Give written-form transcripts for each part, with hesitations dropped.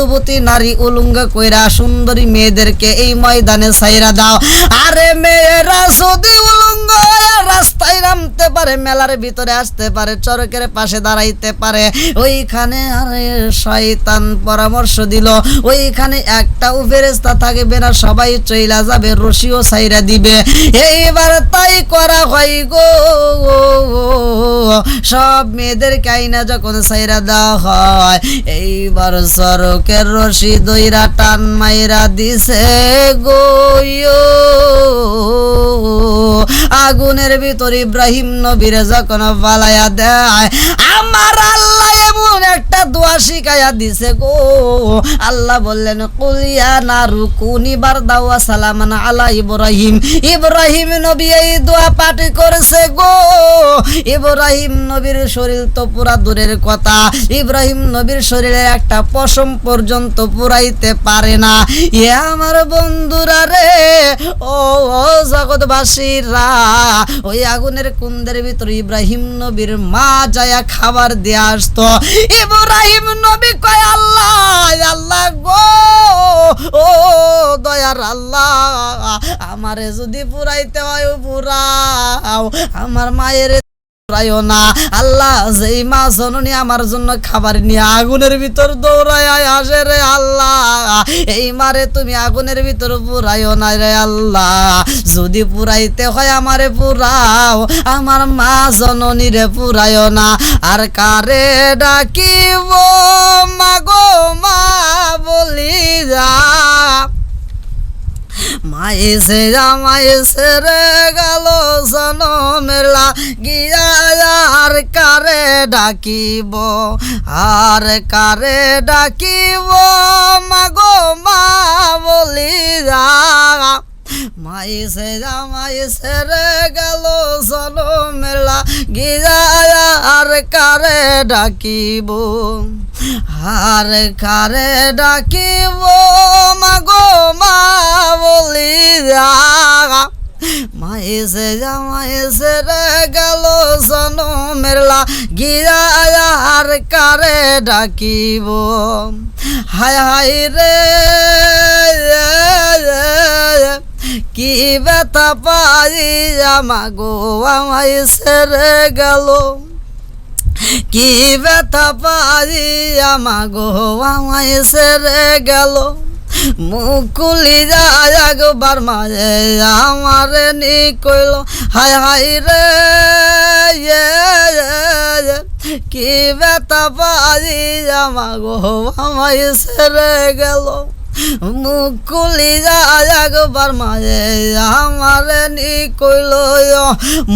যুবতী নারী উলঙ্গ কইরা সুন্দরী মেয়েদেরকে এই ময়দানে ছাইরা দাও। আরে মেয়েরা যদি উলঙ্গ হয়ে রাস্তায় নামতে পারে, মেলার ভিতরে আসতে পারে, চরকের পাশে দাঁড়াইতে পারে, ওইখানে আরে শয়তান পরামর্শ দিল ওইখানে একটাও ফেরেশতা থাকবে না, সবাই চইলা যাবে, রশিও ছাইরা দিবে। এইবার তাই করা হয় গো, সব মেয়েদের কাইনা যখন ছাইরা দেওয়া হয়, এইবার চরকের রশি দইরা টান মাইরা দিছে গো, আগুনের ভিতর ইব্রাহিম নবীর যখন ফালাইয়া দেয়, আমার আল্লাহ এমন একটা দোয়া শিখাইয়া দিছে গো। আল্লাহ বললেন কুলিয়া নারু কুনি বারদাও ওয়া সালামান আলা ইব্রাহিম। ইব্রাহিম নবী এই দোয়া পাঠ করেছে গো। ইব্রাহিম নবীর শরীর তো পুরা দূরের কথা, ইব্রাহিম নবীর শরীরে একটা পশম পর্যন্ত পুরাইতে পারে না। এ আমার বন্ধুরা রে, ও জগৎবাসীরা, ওই আগুনের কুন্দের ভিতর ইব্রাহিম নবীর মা যায়া খাবার দিয়ে আসতো। ইব্রাহিম নবী কয় আল্লাহ, আল্লাহ গো, ও দয়ার আল্লাহ, আমারে যদি পুরাইতে হয় পুরাও, আমার মায়ের না। আল্লাহ যেই মা জননী আমার জন্য খাবার নিয়ে আগুনের ভিতর দৌড়ায় আসে রে আল্লাহ, এই মারে তুমি আগুনের ভিতর পুরাইও না রে আল্লাহ, যদি পুরাইতে হয় আমারে পুরাও, আমার মা জননী রে পুরাইও না। আর কারে ডাকিব মাগো মা বলি যা, মাইসে জামাইসে রে গেল জনমের লাগিয়া, আর কারে ডাকিব, আর কারে ডাকিব মাগো মা বলি যা, মাইসে জামাইসে রে গেল জনমের লাগিয়া, আর কারে ডাকিব, আর কারে ডাকিব মাগো মা বলি যা, মাইসে জামাইসে রে গেল জনমের লাগিয়া, আর কারে ডাকিব, হায় হায় রে কি ব্যথা পাই আমাগো আমাইসে রে গেল, কি ব্যথা পাই আমাগো আমাইসে রে গেল, মুকুলি যায় একবার মাঝে আমারে নি কইল, হায় হায় রে কি ব্যথা পাই আমাগো আমাইসে রে গেল, মুকুলি যায় একবার মাঝে আমারে নি কইল,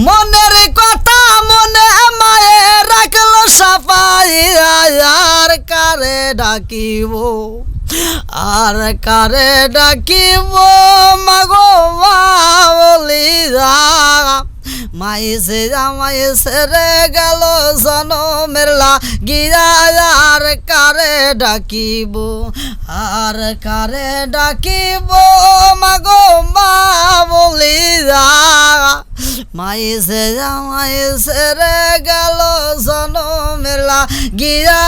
মনের কথা মনে মায়ে রাখলো সাফাই, আর কারে ডাকিব, আর কারে ডাকিব মাগো মা বলি যা, মাইসে জামাইসে রে গেল জনমের লাগিয়া, আর কারে ডাকিব, আর কারে ডাকিব মাগো মা বলি যা, মাইসে জামাইসে রে গেল জনমের লাগিয়া,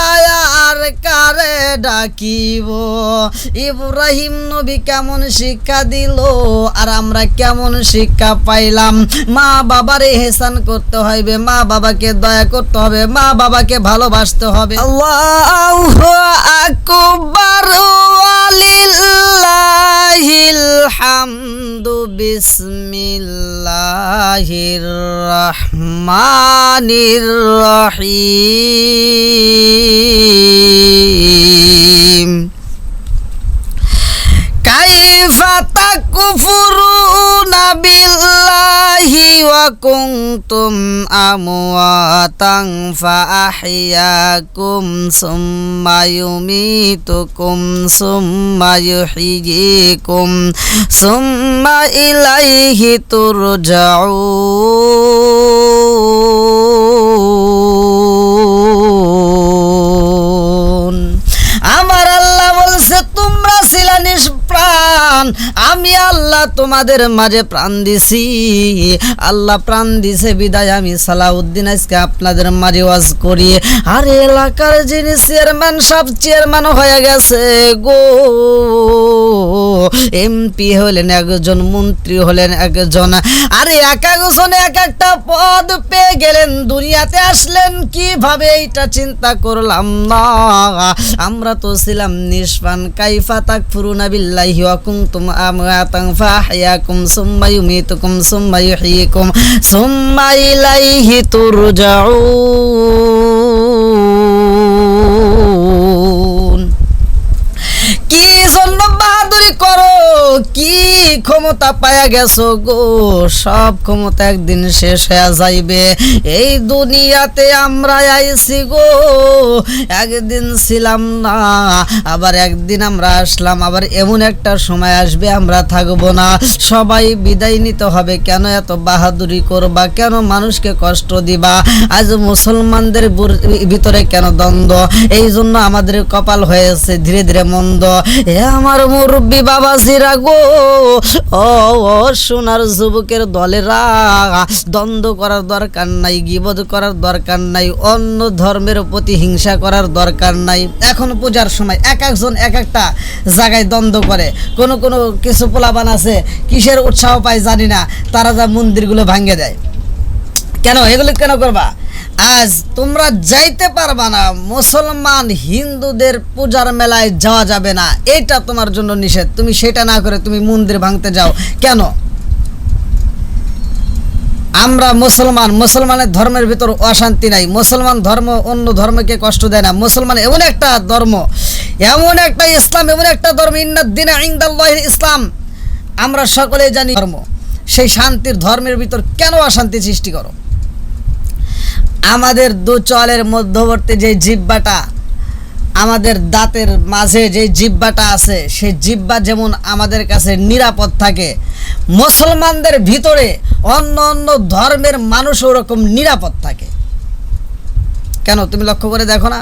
আর কারে ডাকিব। ইব্রাহিম নবী কেমন শিক্ষা দিল আর আমরা কেমন শিক্ষা পাইলাম। মা বাবার ইহসান করতে হবে, মা বাবাকে দয়া করতে হবে, মা বাবাকে ভালোবাসতে হবে। আল্লাহু আকবার ওয়ালিল্লাহিল হামদু, বিসমিল্লাহির রহমানির রহিম। কাইফা তাকফুরুনা বিল্লাহি ওয়া কুনতুম আমওয়াতান ফাআহইয়াকুম সুম্মা ইউমীতুকুম সুম্মা ইউহয়িকুম সুম্মা ইলাইহি তুরজাউন। আমার আল্লাহ বলছে তোমরা ছিলা প্রাণ আমি আল্লাহ তোমাদের মাঝে প্রাণ দিছি। আল্লাহ প্রাণ দিছে বিদায় আমি সালাউদ্দিন আজকে আপনাদের মাঝে ওয়াজ করি। আর এলাকার যিনি চেয়ারম্যান সব চেয়ারম্যান হয়ে গেছে গো, এমপি হলেন একজন, মন্ত্রী হলেন একজন, আরে এক একজন এক একটা পদ পেয়ে গেলেন। দুনিয়াতে আসলেন কিভাবে এইটা চিন্তা করলাম না। আমরা তো ছিলাম নিষ্পান। কাইফা তাকফুরুনা বিল্লাহি ওয়া কুনতুম আমওয়াতান ফাহইয়াকুম সুম্মা ইউমীতুকুম সুম্মা ইউহয়িকুম সুম্মা ইলাইহি তুরজাউন। কি জন্য বাহাদুরি করো, কি ক্ষমতা পায়া গেছো গো, সব ক্ষমতা একদিন শেষ হয়ে যাইবে। এই দুনিয়াতে আমরা আইছি গো, একদিন ছিলাম না, আবার একদিন আমরা আসলাম, আবার এমন একটা সময় আসবে আমরা থাকবো না, সবাই বিদায় নিতে হবে। কেন এত বাহাদুরি করবা, কেন মানুষকে কষ্ট দিবা? আজ মুসলমানদের ভিতরে কেন দ্বন্দ্ব? এই জন্য আমাদের কপাল হয়েছে ধীরে ধীরে মন্দ। এ আমার মুরব্বী বাবাজিরা গো, ও সোনার যুবকের দলেরা, দ্বন্দ্ব করার দরকার নাই, গীবত করার দরকার নাই, অন্য ধর্মের প্রতি হিংসা করার দরকার নাই। এখন পূজার সময় এক একজন এক একটা জায়গায় দ্বন্দ্ব করে। কোনো কিছু পোলাপান আছে কিসের উৎসাহ পায় জানি না, তারা যা মন্দিরগুলো ভাঙে দেয়। কেন এগুলো কেন করবা? আজ তোমরা যাইতে পারবা না, মুসলমান হিন্দুদের পূজার মেলায় যাওয়া যাবে না, এটা তোমার জন্য নিষেধ। তুমি সেটা না করে তুমি মন্দির ভাঙতে যাও কেন? আমরা মুসলমানের ধর্মের ভিতর অশান্তি নাই। মুসলমান ধর্ম অন্য ধর্মকে কষ্ট দেয় না। মুসলমান এমন একটা ধর্ম, এমন একটা ইসলাম, এমন একটা ধর্ম, ইন্নাদ-দীনা ইনদাল্লাহিল ইসলাম। আমরা সকলেই জানি ধর্ম, সেই শান্তির ধর্মের ভিতর কেন অশান্তি সৃষ্টি করো? আমাদের দু চলের মধ্যবর্তী যে জিহ্বাটা, আমাদের দাঁতের মাঝে যে জিহ্বাটা আছে, সেই জিহ্বা যেমন আমাদের কাছে নিরাপদ থাকে, মুসলমানদের ভিতরে অন্য অন্য ধর্মের মানুষ ওরকম নিরাপদ থাকে। কেন তুমি লক্ষ্য করে দেখো না?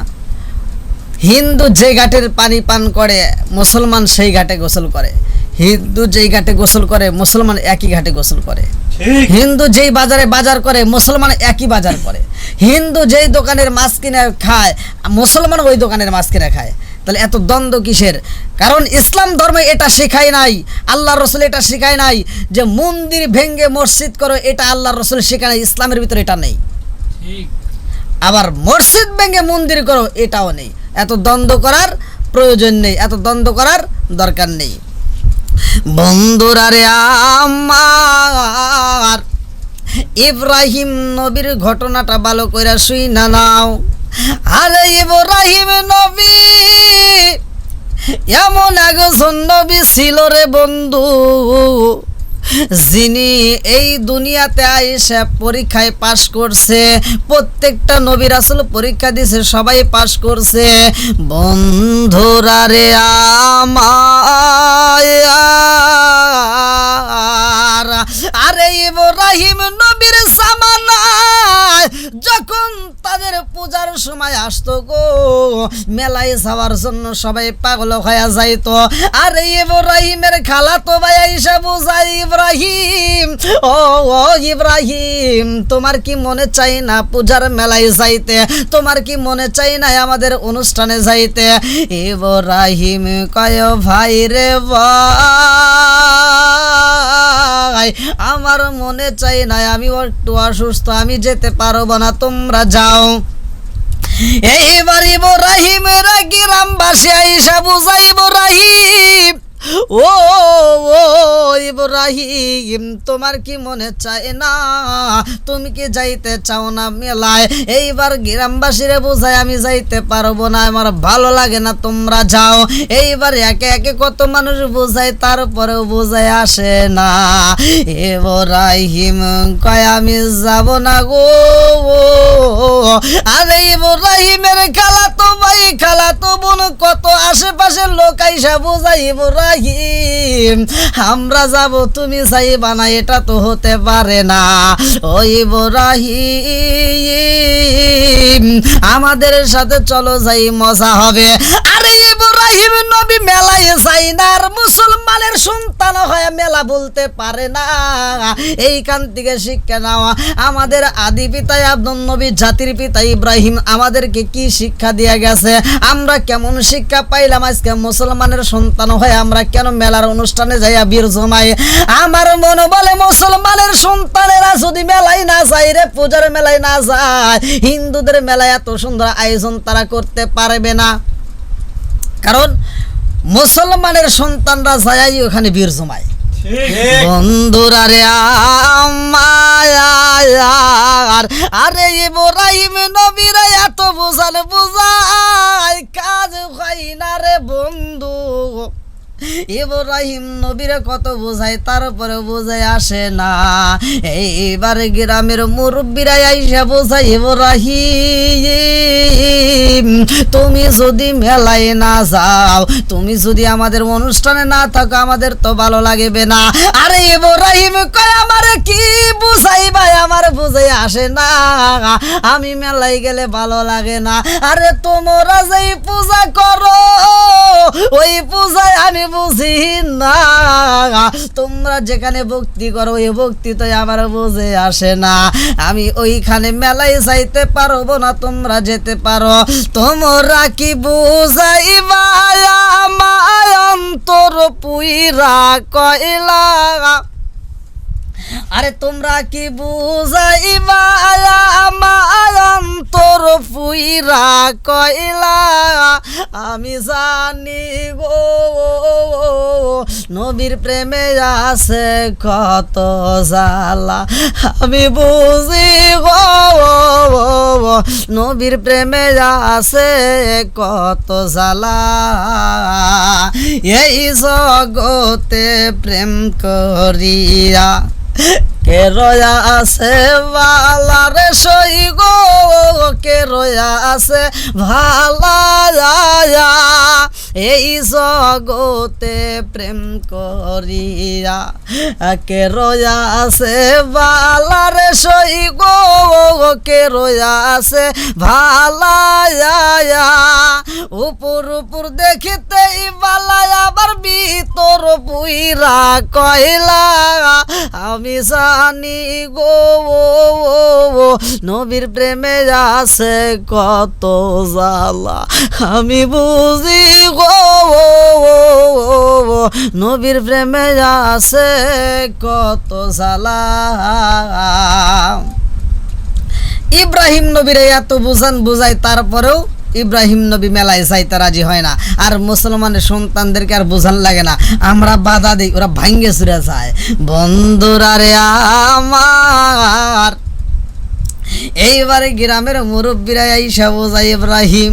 হিন্দু যে ঘাটের পানি পান করে, মুসলমান সেই ঘাটে গোসল করে। হিন্দু যেই ঘাটে গোসল করে, মুসলমান একই ঘাটে গোসল করে। হিন্দু যেই বাজারে বাজার করে, মুসলমান একই বাজার করে। হিন্দু যেই দোকানের মাছ কিনে খায়, মুসলমান ওই দোকানের মাছ কিনে খায়। তাহলে এত দ্বন্দ্ব কিসের? কারণ ইসলাম ধর্মে এটা শেখায় নাই, আল্লাহর রাসূল এটা শেখায় নাই যে মন্দির ভেঙ্গে মসজিদ করো, এটা আল্লাহর রাসূল শেখায় নাই, ইসলামের ভিতরে এটা নেই। আবার মসজিদ ভেঙ্গে মন্দির করো, এটাও নেই। এত দ্বন্দ্ব করার প্রয়োজন নেই, এত দ্বন্দ্ব করার দরকার নেই। বন্ধুরা রে আমার, ইব্রাহিম নবীর ঘটনাটা ভালো করে শুইনা নাও। আরে ইব্রাহিম নবী এমন একজন নবী ছিল রে বন্ধু, যিনি এই দুনিয়াতে আইসা পরীক্ষায় পাশ করছে। প্রত্যেকটা নবী রাসূল পরীক্ষা দিয়েছে, সবাই পাশ করছে। বন্ধুরা রে আমার, আরে ইব্রাহিম নবীর জামানায় যখন তাদের পূজার সময় আসতো গো, মেলায় যাওয়ার জন্য সবাই পাগল হয়ে যাইতো। আরে ইব্রাহিমের খালাতো ভাই আইসা বুঝাই, ইব্রাহিম ও ইব্রাহিম, তোমার কি মনে চাই না পূজার মেলায় যাইতে? তোমার কি মনে চাই না আমাদের অনুষ্ঠানে যাইতে? ইব্রাহিম কয়, ভাই রে ভাই, আমার মনে চাই না, আমি একটু অসুস্থ, আমি যেতে পারবো না, তোমরা যাও। এইবার ইব্রাহিমের গ্রামবাসী আইসা বুঝাই, ইব্রাহিম ও ইব্রাহিম, তোমার কি মনে চায় না? তুমি কি যাইতে চাও না মেলায়? এইবার গ্রামবাসীরে বোঝায়, আমি যাইতে পারবো না, আমার ভালো লাগে না, তোমরা যাও। এইবার একে একে কত মানুষ বোঝায়, তারপরেও বোঝায় আসে না। ইব্রাহিম কয়, আমি যাব না গো। আরে ইব্রাহিমের খালাতো ভাই খালাতো বোন কত আশেপাশের লোক আইসা বোঝাই, ইব্রাহিম আমরা যাব, তুমি চাইবা না, এটা তো হতে পারে না। ও ইব্রাহিম আমাদের সাথে চলো যাই, মজা হবে। আরে ইব্রাহিম নবী মেলায় যাই না, আর মুসলমানের সন্তান হয়ে মেলা বলতে পারে না। এইখান থেকে শিক্ষা নেওয়া, আমাদের আদি পিতা আদম নবী জাতির পিতা ইব্রাহিম আমাদেরকে কি শিক্ষা দিয়ে গেছে, আমরা কেমন শিক্ষা পাইলাম। আজকে মুসলমানের সন্তান হয়ে আমরা কেন মেলার অনুষ্ঠানে যাইয়া বীর জমাই? আমার মনে বলে মুসলমানের সন্তানেরা যদি মেলায় না যায় রে, পূজার মেলায় না যায়, হিন্দুদের মেলায় এত সুন্দর আয়োজন তারা করতে পারবে না। কারণ মুসলমানের সন্তানরা যায় ওখানে বীর জমায়। বন্ধুরা রে আমার, আরে ইব্রাহিম নবীরা এত বোঝালে বোঝায় কাজ হয় না রে বন্ধু। ইব্রাহিম নবীরা কত বোঝায়, তারপরে বোঝায় আসে না। এইবার গ্রামের মুরব্বীরা আইসা বোঝায়, ইব্রাহিম তুমি যদি মেলায় না যাও, তুমি যদি আমাদের অনুষ্ঠানে না থাকো, আমাদের তো ভালো লাগবে না। আরে ইব্রাহিম কয় আমারে কি বুঝাই ভাই, আমার বুঝাই আসে না, আমি মেলায় গেলে ভালো লাগে না। আরে তোমরা যেই পূজা করো ওই পূজায় আমি বুঝি না, তোমরা যেখানে ভক্তি করো ওই ভক্তি তো আমার বুঝে আসে না। আমি ওইখানে মেলায় যাইতে পারবো না, তোমরা যেতে পারো। তোমরা কি বুঝাইবা আমার অন্তর পুইরা কইলা, আরে তোমরা কি বুঝাইবা আমার অন্তর পুইরা কইলা। আমি জানি গো নবীর প্রেমে আছে কত জ্বালা, আমি বুঝি গো নবীর প্রেমে আছে কত জ্বালা। এই জগতে প্রেম করিয়া কে রয়া আছে ভালা রে সই গো, কে রয়া আছে ভালা। এই জগতে প্রেম করিয়া কে রয়া আছে ভালা রে সই গো, কে রয়া আছে ভালা। উপর উপর দেখিতেই ভালা, আবার ভিতর পুইরা কয়লা। আমি জানি গো নবীর প্রেমে আছে কত জ্বালা, আমি বুঝি গো নবীর প্রেমে আছে কত জ্বালা। ইব্রাহিম নবীর এত বুঝাই, তারপরেও ইব্রাহিম নবী মেলায় যাইতে রাজি হয় না। আর মুসলমানের সন্তানদেরকে আর বোঝান লাগে না, আমরা বাধা দিই, ওরা ভাঙ্গে চুরে যায়। বন্ধুরা রে আমার, এইবারে গ্রামের মুরব্বীরা আইসা বোঝায়, ইব্রাহিম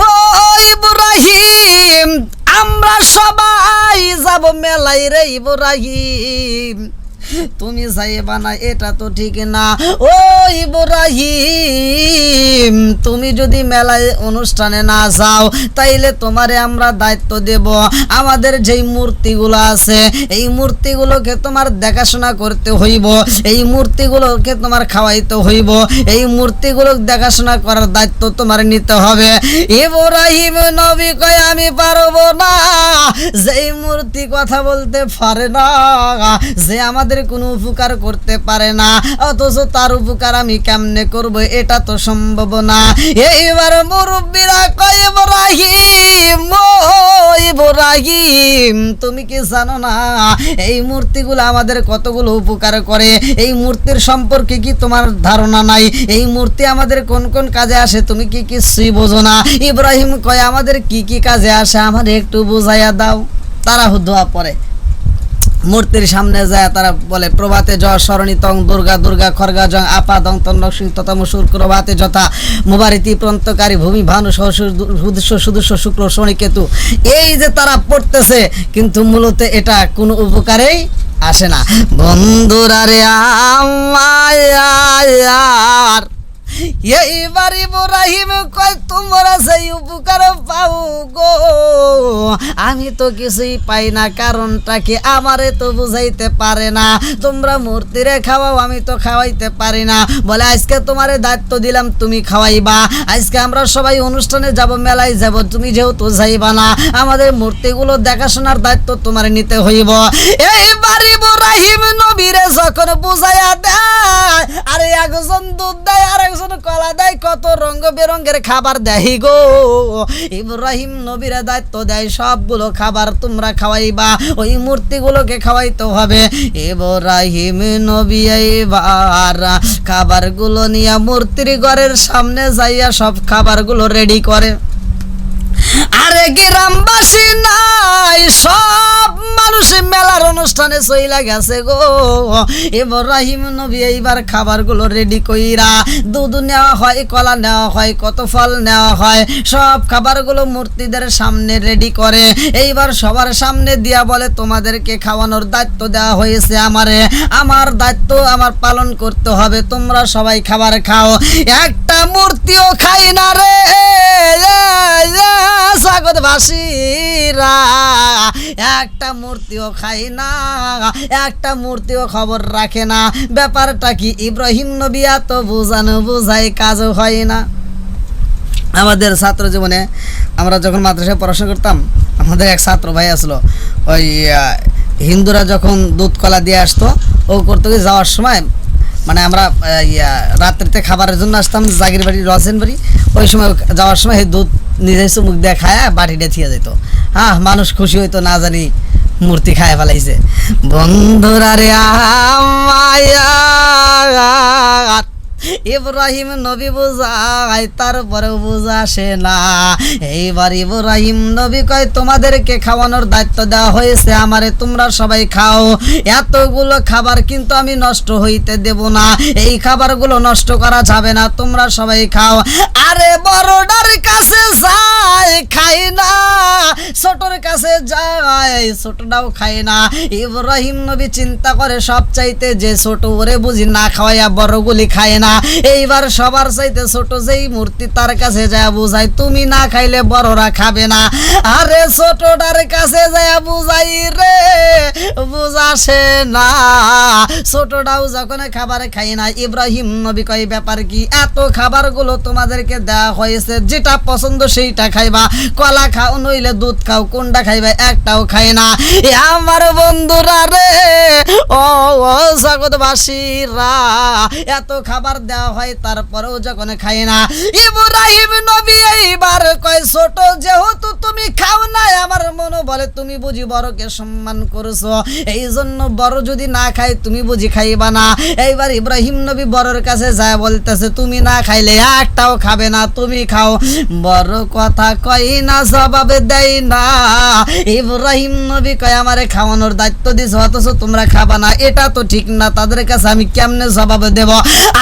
ও ইব্রাহিম আমরা সবাই যাব মেলায় রে ইব্রাহিম, তুমি যাইবা না এটা তো ঠিক না। ও ইব্রাহিম তুমি যদি মেলায় অনুষ্ঠানে না যাও তাইলে তোমারে আমরা দায়িত্ব দেব, আমাদের যেই মূর্তিগুলো আছে এই মূর্তিগুলোকে তোমার দেখাশোনা করতে হইব, এই মূর্তিগুলোকে তোমার খাওয়াইতে হইব, এই মূর্তিগুলো দেখাশোনা করার দায়িত্ব তোমার নিতে হবে। ইব্রাহিম নবী কয় আমি পারবো না, যেই মূর্তি কথা বলতে পারে না, যে আমাদের কোনো উপকার করতে পারে না, অথচ তার উপকার আমি কেমনে করব, এটা তো সম্ভব না। এইবার মুরব্বীরা কয় ইব্রাহিম ও ইব্রাহিম তুমি কি জানো না এই মূর্তিগুলো আমাদের কতগুলো উপকার করে, এই মূর্তির সম্পর্কে কি তোমার ধারণা নাই, এই মূর্তি আমাদের কোন কোন কাজে আসে তুমি কি কিছুই বোঝো না। ইব্রাহিম কয় আমাদের কি কি কাজে আসে আমাদের একটু বুঝাইয়া দাও। তারা দোয়া পড়ে, মূর্তির সামনে যায়, তারা বলে প্রভাতে জয় সরণী তং দুর্গা দুর্গা খর্গা জং আপা দং তন্নক সিং তথা মুসুর প্রভাতে যথা মুবারিতি প্রন্তকারী ভূমি ভানু সুদৃশ্য শুক্র শনি কেতু। এই যে তারা পড়তেছে, কিন্তু মূলত এটা কোনো উপকারেই আসে না। বন্ধুরা রে আমার, এইবার ইব্রাহিম কয় তোমরা সেই উপকার পাও গো, আমি তো কিছুই পাই না, কারণটা কি আমারে তো বুঝাইতে পারে না। তোমরা মূর্তিরে খাওয়াও, আমি তো খাওয়াইতে পারি না। বলে আজকে তোমারে দায়িত্ব দিলাম, তুমি খাওয়াইবা। আজকে আমরা সবাই অনুষ্ঠানে যাব, মেলায় যাব, তুমি যেহেতু যাইবা না, আমাদের মূর্তিগুলো দেখাশোনার দায়িত্ব তোমার নিতে হইব। এইবার ইব্রাহিম নবীরে যখন বুঝাইয়া দেয়, আরে একজন দুধ দেয় আর একজন কলা দেয়, কত রঙ বেরঙের খাবার দেয় গো। ইব্রাহিম নবীরে দায়িত্ব দেয় সবগুলো খাবার তোমরা খাওয়াইবা, ওই মূর্তিগুলোকে খাওয়াইতে হবে। ইব্রাহিম নবী এইবার খাবারগুলো নিয়ে মূর্তির ঘরের সামনে যাইয়া সব খাবারগুলো রেডি করে। আরে গ্রামবাসী নাই, সব মানুষ মেলার অনুষ্ঠানে চইলা গেছে গো। ইব্রাহিম নবী এইবার খাবারগুলো রেডি কইরা, দুধ নেওয়া হয়, কলা নেওয়া হয়, কত ফল নেওয়া হয়, সব খাবারগুলো মূর্তিদের সামনে রেডি করে। এইবার সবার সামনে দিয়া বলে তোমাদেরকে খাওয়ানোর দায়িত্ব দেওয়া হয়েছে আমারে, আমার দায়িত্ব আমার পালন করতে হবে, তোমরা সবাই খাবার খাও। একটা মূর্তিও খাই না রে জগৎবাসীরা, একটা মূর্তিও খাই না, একটা মূর্তিও খবর রাখে না। ব্যাপারটা কি? ইব্রাহিম নবী এত বুঝানো বুঝাই কাজও হয় না। আমাদের ছাত্র জীবনে আমরা যখন মাদ্রাসায় পড়াশোনা করতাম, আমাদের এক ছাত্র ভাই আসলো, ওই হিন্দুরা যখন দুধ কলা দিয়ে আসতো, ও করতে যাওয়ার সময় মানে আমরা রাত্রিতে খাবারের জন্য আসতাম জাগির বাড়ি, রসেন বাড়ি, ওই সময় যাওয়ার সময় এই দুধ নিজের মুখ দিয়ে খায় বাটিটা থিয়ে যেত। হ্যাঁ, মানুষ খুশি হইতো, না জানি মূর্তি খায় ফেলাইছে। বন্ধুরা রে মায়া, ইব্রাহিম নবী বুঝায়, তারপরেও বুঝাসে না। এইবার ইব্রাহিম নবী কয় তোমাদেরকে খাওয়ানোর দায়িত্ব দেওয়া হয়েছে আমারে, তোমরা সবাই খাও। এতগুলো খাবার কিন্তু আমি নষ্ট হইতে দেব না, এই খাবারগুলো নষ্ট করা যাবে না, তোমরা সবাই খাও। আরে বড়টার কাছে যায়, খাই না, ছোটর কাছে যায়, ছোটটাও খায় না। ইব্রাহিম নবী চিন্তা করে সবচাইতে যে ছোট ওরে বুঝি না খাওয়াইয়া বড়গুলি খায় না। এইবার সবার চাইতে ছোট যেই মূর্তি, তার কাছে যায় বুঝাই তুমি না খাইলে বড়রা খাবে না। আরে ছোটটার কাছে যায় বুঝাই রে, বুঝাসে না। ছোটটাও যখন খাবার খাই না, ইব্রাহিম নবী কয় ব্যাপার কি? এত খাবারগুলো তোমাদেরকে দেওয়া হয়েছে, যেটা পছন্দ সেইটা খাইবা, কলা খাও নইলে দুধ খাও, কোনটা খাইবা? একটাও খাই না। আমার বন্ধুরা রে, ও জগৎবাসীরা, এত খাবার দেওয়া হয় তারপরেও যখন খাই না, ইব্রাহিম নবী এইবার কয় ছোট যেহেতু তুমি খাও না, আমার মনে বলে তুমি বুঝি বড়কে সম্মান করছো, এই জন্য বড় যদি না খাই তুমি বুঝি খাইবা না। এইবার ইব্রাহিম নবী বড়র কাছে যায় বলতেছে তুমি না খাইলে একটাও খাবে না, তুমি খাও। বড় কথা কই না, জবাবে দেয় না। ইব্রাহিম নবী কয় আমারে খাওয়ানোর দায়িত্ব দিছো, অথচ তোমরা খাবা না, এটা তো ঠিক না। তাদের কাছে আমি কেমনে জবাব দেব?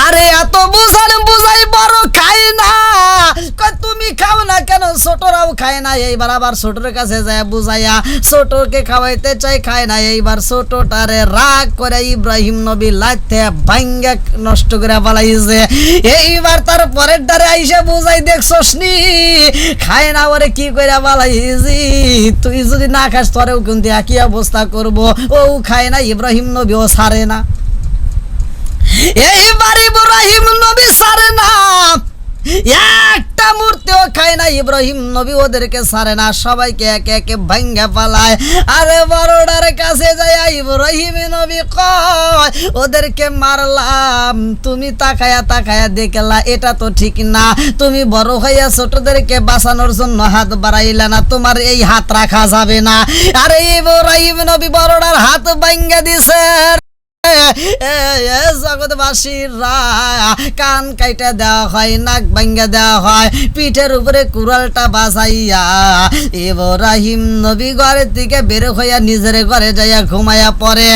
আরে এত বুঝাই বড় খাই না, তুমি খাও না কেন? ছোটরাও খায় না। এইবার আবার ছোটর কাছে যায় বুঝাইয়া, ছোটকে খাওয়াইতে চাই, খায় না। এইবার ছোটটারে রাগ করে ইব্রাহিম নবী লাইতে ভাঙ্গা নষ্ট করে ফেলাইছে। এইবার তার পরের দ্বারে আইসা বুঝাই, দেখছস নি খায় না, ওরে কি করে ফেলাইছি, তুই যদি না খাস তোরেও কিন্তু একই অবস্থা করবো। ও খায় না, ইব্রাহিম নবীও ছাড়ে না। এইবার ইব্রাহিম নবী ছাড়ে না, একটা মূর্তিও খায় না। ইব্রাহিম নবী ওদেরকে ছাড়ে না, সবাইকে একে একে ভাঙ্গা পালায়। আরে বড়টার কাছে যায় ইব্রাহিম নবী কয় ওদেরকে মারলাম, তুমি তাকায়া তাকায়া দেখলা, এটা তো ঠিক না। তুমি বড় হইয়া ছোটদেরকে বাঁচানোর জন্য হাত বাড়াইলা না, তোমার এই হাত রাখা যাবে না। আরে ইব্রাহিম নবী বড়টার হাত ভাঙ্গা দিছে। জগৎবাসীরা কান কাইটা দেওয়া হয়, নাক ভাঙ্গা দেওয়া হয়, পিঠের উপরে কুড়ালটা বাজাইয়া ইব্রাহিম নবী ঘরের থেকে বের হইয়া নিজের ঘরে যাইয়া ঘুমাইয়া পড়ে।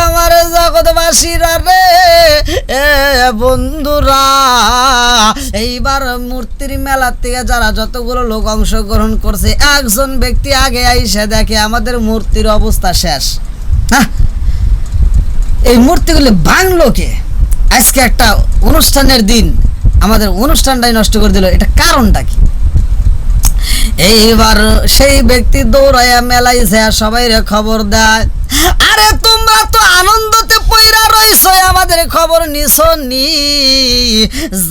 আমার জগৎবাসীরা রে বন্ধুরা, এইবার মূর্তির মেলার থেকে যারা যতগুলো লোক অংশগ্রহণ করছে, একজন ব্যক্তি আগে আইসা দেখে আমাদের মূর্তির অবস্থা শেষ। হ্যাঁ, এই মূর্তিগুলি ভাঙলো কে? আজকে একটা অনুষ্ঠানের দিন আমাদের অনুষ্ঠানটাই নষ্ট করে দিল, এটা কারণটা কি? এইবার সেই ব্যক্তি দৌড়াইয়া মেলায় যায় সবাইরে খবর দেয়, আরে তোমরা তো আনন্দতে পইরা রইছো, আমাদের খবর নিছো নি?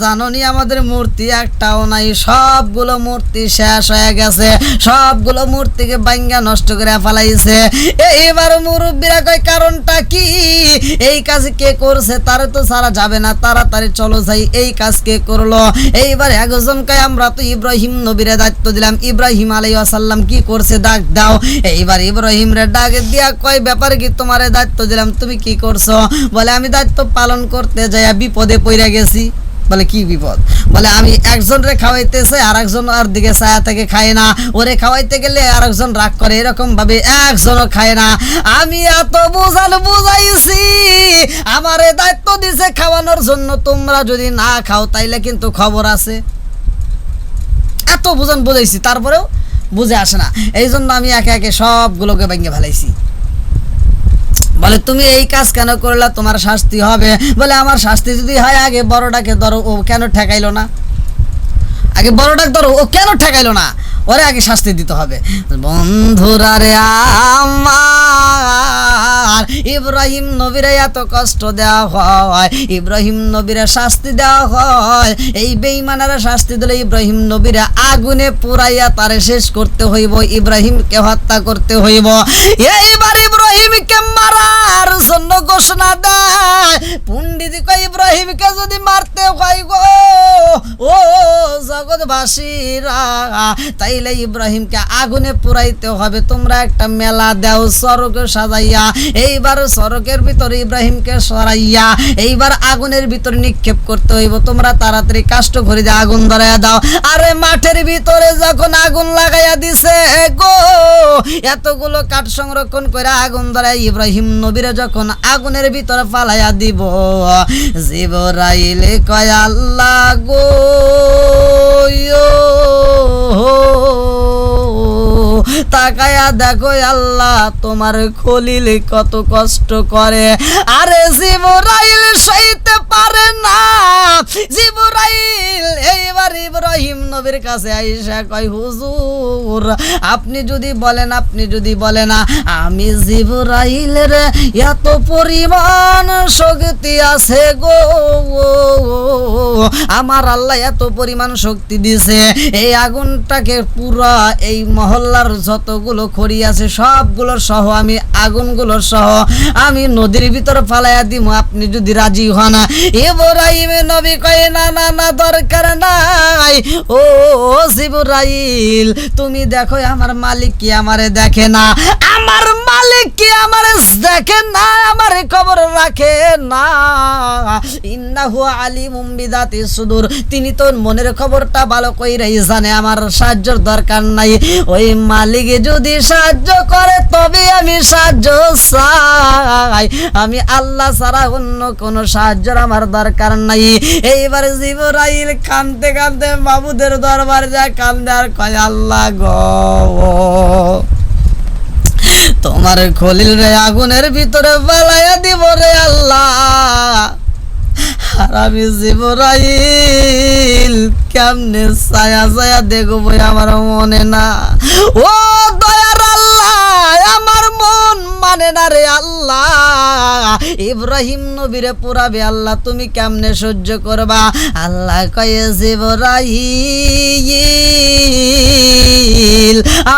জানোনি আমাদের মূর্তি একটাও নাই, সবগুলো মূর্তি শেষ হয়ে গেছে, সবগুলো মূর্তিকে ভাঙ্গা নষ্ট করে ফেলাইছে। এইবার মুরব্বীরা কয় কারণটা কি, এই কাজ কে করছে, তারে তো ছাড়া যাবে না, তাড়াতাড়ি চলো যাই, এই কাজ কে করলো? এইবার একজন কয় আমরা তো ইব্রাহিম নবীরে দায়িত্ব দিলাম, ইব্রাহিম আলাইহিস সালাম কি করছে ডাক দাও। এইবার ইব্রাহিম রে ডাক দিয়া কয় ব্যাপার কি, তোমারে দায়িত্ব দিলাম, তুমি কি করছো? বলে আমি দায়িত্ব পালন করতে যাইয়া বিপদে পড়ে গেছি। বলে কি বিপদ? বলে আমি একজন রে খাওয়াইতেছে আর একজন আর দিকে ছায়া থেকে খায় না, ওরে খাওয়াইতে গেলে আর একজন রাগ করে, এরকম ভাবে একজনও খায় না। আমি এত বুঝাইছি, আমারে দায়িত্ব দিছে খাওয়ানোর জন্য, তোমরা যদি না খাও তাইলে কিন্তু খবর আছে। এত বুঝাইছি, তারপরেও বুঝে আসে না, এই জন্য আমি একে একে সবগুলোকে ভেঙে ফেলাইছি। বলে তুমি এই কাজ কেন করলা, তোমার শাস্তি হবে। বলে আমার শাস্তি যদি হয় আগে বড়টাকে ধরো, ও কেন ঠেকাইলো না? আগে বড়টাকে ধরো, ও কেন ঠেকাইলো না? ওরে আগে শাস্তি দিতে হবে। বন্ধুরা রে আমার, ইব্রাহিম নবীরে এত কষ্ট দেওয়া হয়, ইব্রাহিম নবীরে শাস্তি দেওয়া হয়, এই বেঈমানেরা শাস্তি দিলে ইব্রাহিম নবীরে আগুনে পুরাইয়া তারে শেষ করতে হইব, ইব্রাহিমকে হত্যা করতে হইব। এইবার ইব্রাহিমকে মারার জন্য ঘোষণা দেয় পণ্ডিত কয়, ইব্রাহিমকে যদি মারতে হয় গো ও জগৎবাসীরা, তাইলে ইব্রাহিমকে আগুনে পুরাইতে হবে। তোমরা একটা মেলা দাও সড়ক সাজাইয়া, এইবার সড়কের ভিতরে ইব্রাহিমকে সরাইয়া এইবার আগুনের ভিতরে নিক্ষেপ করতে হইব। তোমরা তাড়াতাড়ি কাষ্ট করে দিয়ে আগুন ধরাইয়া দাও। আরে মাঠের ভিতরে যখন আগুন লাগাইয়া দিছে গো, এতগুলো কাঠ সংরক্ষণ করে আগুন ধরাই ইব্রাহিম নবীরে যখন আগুনের ভিতরে ফালাইয়া দিব, জিবরাইল কয় আল্লাহ গো তাকায়া দেখো আল্লাহ তোমার খলিল কত কষ্ট করে। আরে জিবরাইল সইতে পারে না, জিবরাইল এইবার ইব্রাহিম নবীর কাছে আইসা কয় হুজুর আপনি যদি বলেন আমি জিবরাইলের এত পরিমাণ শক্তি আছে গো, আমার আল্লাহ এত পরিমাণ শক্তি দিছে, এই আগুনটাকে পুরা এই মহল্লার যতগুলো খড়ি আছে সবগুলো সহ আমি আগুনগুলো সহ আমি নদীর ভিতরে ফালাইয়া দিব, আপনি যদি রাজি হন। ইব্রাহিম নবী কয় না না না দরকার নাই, ও জিবরাইল তুমি দেখো আমার মালিক কি আমারে দেখে না, আমার মালিক কি আমারে দেখে না, আমার খবর রাখে না। ইন্নাহু আলিমুম বিযাতি সুদূর, তিনি তো মনের খবরটা ভালো কইরাই জানে, আমার সাহায্যের দরকার নাই। ওই মালিক যদি সাহায্য করে তবে আমি সাহায্য চাই, আমি আল্লাহ ছাড়া অন্য কোনো সাহায্যের আমার দরকার নাই। এইবার জিবরাইল কাঁদতে কাঁদতে মাবুদের দরবার যায়, কান্দে আর কয় আল্লাহ গো তোমার খলিল রে আগুনের ভিতরে ফালাইয়া দিব রে আল্লাহ, আর আমি জিবরাইল কেমনে ছায়া ছায়া দেখবো আমার মনে না। ও দয়ার আল্লাহ আমার মন মানে না রে আল্লাহ, ইব্রাহিম নবীরে পুরাবে আল্লাহ তুমি কেমনে সহ্য করবা? আল্লাহ কয়ে জিবরাইল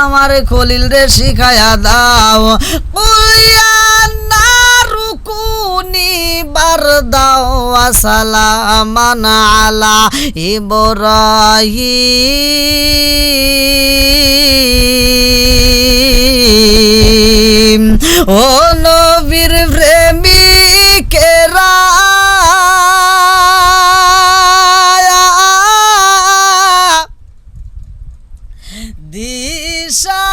আমার খলিল রে শিখায়া দাও, কুলিয়া নারুকুনি বারদাও ওয়া সালামান আলা ইব্রাহিম। ও নবীর প্রেমিকেরা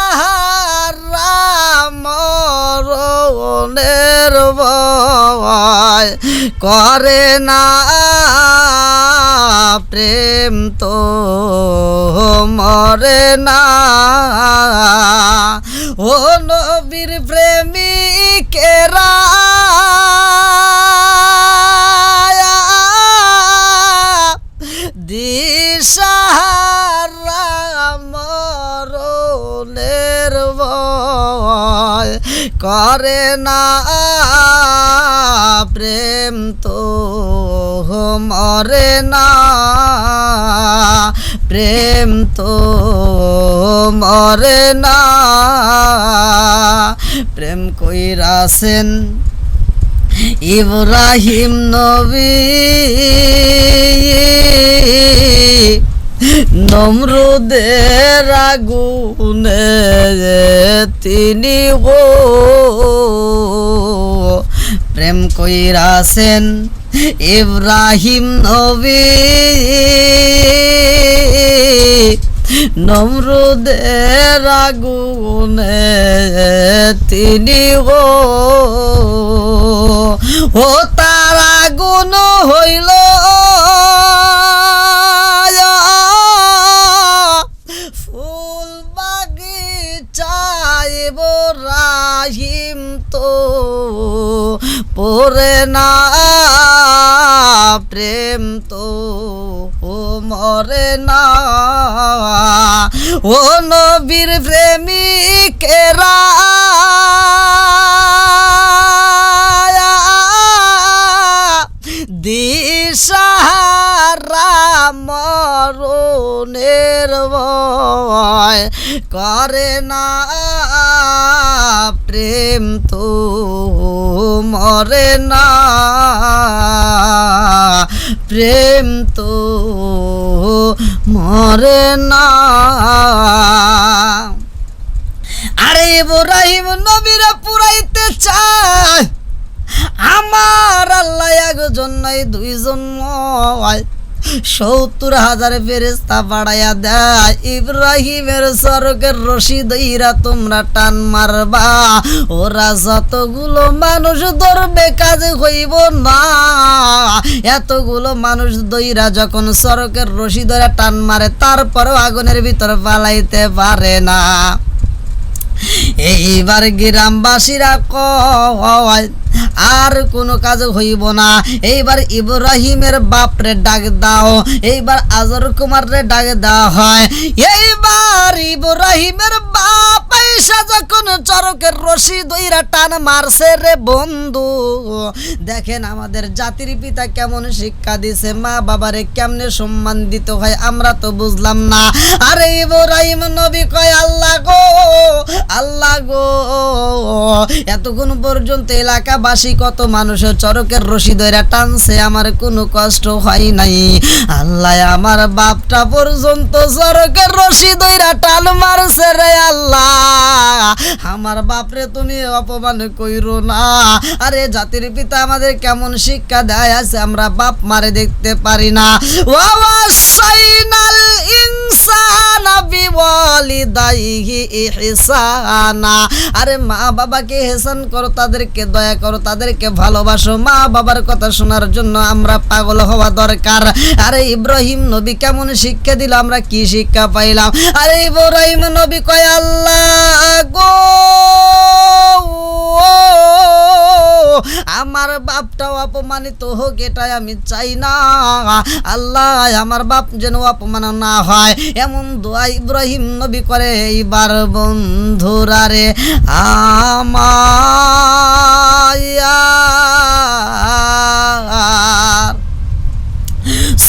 দিশাহারা মরণের ভয় করে না, প্রেম তো মরে না। ও নবীর প্রেমিকেরা দিশাহারা করে না প্রেম তো মরে না, প্রেম তো মরে না। প্রেম কইরাছেন ইব্রাহিম নবী, নমরুদের আগুনে তিনি গো প্রেম কইরাছেন ইব্রাহিম নবী, নমরুদের আগুনে তিনি গো ও তার আগুন হইল ফুল বাগিচায় ইব্রাহিম তো পড়ে না প্রেম তো মরে না। ও নবীর প্রেমিকেরা দিশাহারা মরণের ভয় করে না প্রেম তো মরে না, প্রেম তো মরে না। আরে ইব্রাহিম নবীরা পুরাইতে চায় আমার আল্লাহ একজন নাই দুইজন নয়, ৭০,০০০ ফেরেশতা বাড়াইয়া দেয়। ইব্রাহিমের সরকের রশি দইরা তোমরা টান মারবা, ওরা যতগুলো মানুষ ধরবে কাজে হইব না। এতগুলো মানুষ দইরা যখন সরকের রশি ধরে টান মারে তারপরেও আগুনের ভিতর পালাইতে পারে না। এইবার গ্রামবাসীরা কয় আর কোনো কাজ হইব না, এইবার ইব্রাহিমের বাপরে ডাক দাও। এইবার আজর কুমারে ডাক দেওয়া হয়। এইবার ইব্রাহিমের বাপ আইসা যখন চরকের রশি দইরা টান মারছে রে বন্ধু, দেখেন আমাদের জাতির পিতা কেমন শিক্ষা দিছে, মা বাবারে কেমনে সম্মান দিতে হয় আমরা তো বুঝলাম না। আরে ইব্রাহিম নবী কয় আল্লাহ গো, আল্লাহ গো, এতক্ষণ পর্যন্ত এলাকাবাসী কত মানুষের চরকের রশি ধরে টানছে, আমার কোনো কষ্ট হয় নাই। আল্লাহ আমার বাপটা পর্যন্ত চরকের রশি ধরে টান মারছে রে আল্লাহ, আমার বাপরে তুমি অপমান কইরো না। আরে জাতির পিতা আমাদের কেমন শিক্ষা দেয় আছে, আমরা বাপ মারে দেখতে পারি না। ওয়াসাইনাল ইনসানা বিওয়ালিদাইহি ইহসানা, আরে মা বাবাকে ইহসান করো, তাদেরকে দয়া করো, তাদেরকে ভালোবাসো। মা বাবার কথা শোনার জন্য আমরা পাগল হওয়া দরকার। আরে ইব্রাহিম নবী কেমন শিক্ষা দিল, আমরা কি শিক্ষা পাইলাম? আরে ইব্রাহিম নবী কয় আল্লাহ গো, আমার বাপটাও অপমানিত হোক এটাই আমি চাই না। আল্লাহ আমার বাপ যেন অপমান না হয়, এমন দোয়া ইব্রাহিম নবী করে। এইবার বন্ধুরা রে আমার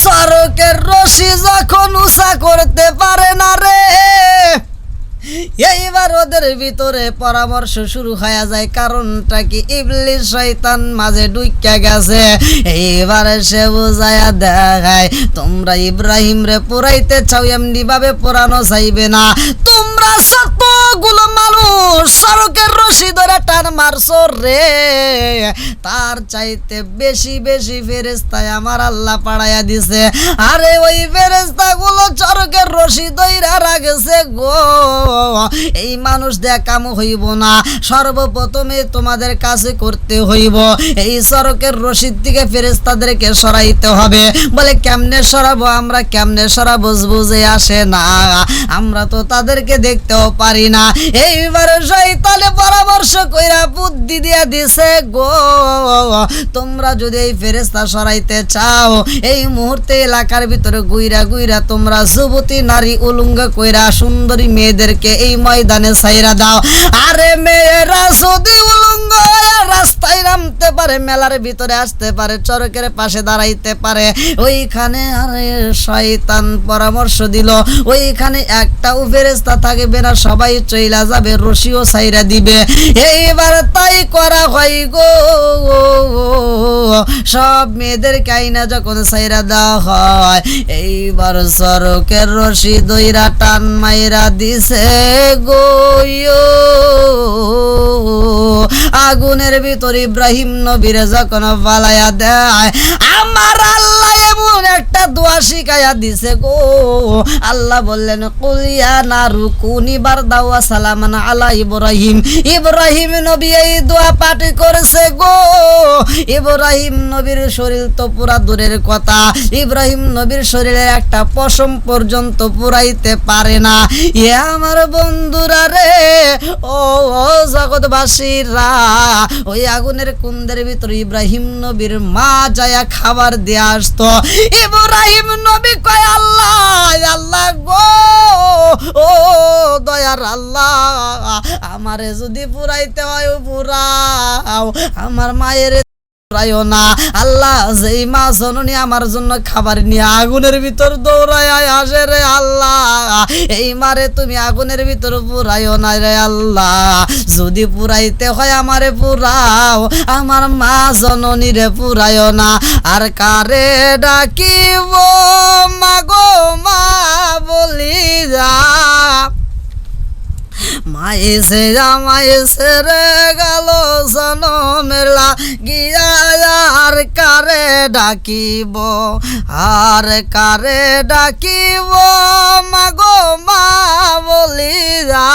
সরকের রশি যখন উষা করতে পারে না রে, এইবার ওদের ভিতরে পরামর্শ শুরু হয়ে যায়। কারণটা কি? ইবলিস শয়তান মাঝে ঢুইকা গেছে। এইবারে সে বুঝায়া দেখায় তোমরা ইব্রাহিম রে পোড়াইতে চাও, এমনি ভাবে পোড়ানো চাইবে না। তোমরা যতগুলো মানুষ সড়কের রশি ধরে টান মারছো রে, তার চাইতে বেশি বেশি ফেরেশতায় আমার আল্লাহ পাঠাইয়া দিছে। আরে ওই ফেরেশতা গুলো সড়কের রশি ধইরা রাখছে গো। এই মানুষ দেয়া কাম হইব না, সর্বপ্রথমে তোমাদের কাছে করতে হইব এই সড়কের রশিদ থেকে ফেরেশতাদেরকে সরাইতে হবে। বলে কেমনে সরাবো? আমরা কেমনে সরাবো বুঝে আসে না, আমরা তো তাদেরকে দেখতেও পারি না। এইবারে শয়তানে পরামর্শ পরামর্শ কইরা বুদ্ধি দিয়া দিছে গো, তোমরা যদি এই ফেরেশতা সরাইতে চাও এই মুহূর্তে এলাকার ভিতরে গুইরা গুইরা তোমরা যুবতী নারী উলঙ্গ কইরা সুন্দরী মেয়েদেরকে এই ময়দানে ছাইরা দাও। আরে মেয়েরা যদি উলঙ্গ হয়ে রাস্তায় নামতে পারে, মেলার ভিতরে আসতে পারে, চরকের পাশে দাঁড়াইতে পারে, ওইখানে আরে শয়তান পরামর্শ দিল ওইখানে একটাও ফেরেশতা থাকবে না, সবাই চইলা যাবে, রশিও ছাইরা দিবে। এইবার তাই করা হয় গো, সব মেয়েদের কাইনা যখন ছাইরা দেওয়া হয় এইবার সরকের রশি দইরা টান মাইরা দিছে গো, আগুনের ভিতর ইব্রাহিম নবীর যখন ফালাইয়া দেয় আমার আল্লাহ এমন একটা দোয়া শিখাইয়া দিছে গো। আল্লাহ বললেন কুলিয়া নারু কুনি বারদাও ওয়া সালামান আলা ইব্রাহিম। ইব্রাহিম নবী এই দোয়া পাঠ করেছে গো। ইব্রাহিম নবীর শরীর তো পুরা দূরের কথা, ইব্রাহিম নবীর শরীরের একটা পশম পর্যন্ত পুরাইতে পারে না। এ আমার বন্ধুরা রে, ও জগৎবাসীরা, ওই আগুনের কুন্দের ভিতর ইব্রাহিম নবীর মা যায়া খাবার দিয়ে আসতো। ইব্রাহিম নবী কয় আল্লাহ আল্লাহ গো, ও দয়ার আল্লাহ, আমারে যদি পুরাইতে হয় পুরাও, আমার মায়ের পুরাইও না। আল্লাহ যেই মা জননী আমার জন্য খাবার নিয়ে আগুনের ভিতর দৌড়ায় আসে রে আল্লাহ, এই মারে তুমি আগুনের ভিতর পুরাইও না রে আল্লাহ, যদি পুরাইতে হয় আমারে পুরাও, আমার মা জননী রে পুরাইও না। আর কারে ডাকিব মাগো মা বলি যা, মাইসে মাইসে রে গেল জনমের লাগিয়া, আর কারে ডাকিব, আর কারে ডাকিব মাগো মা বলি যা,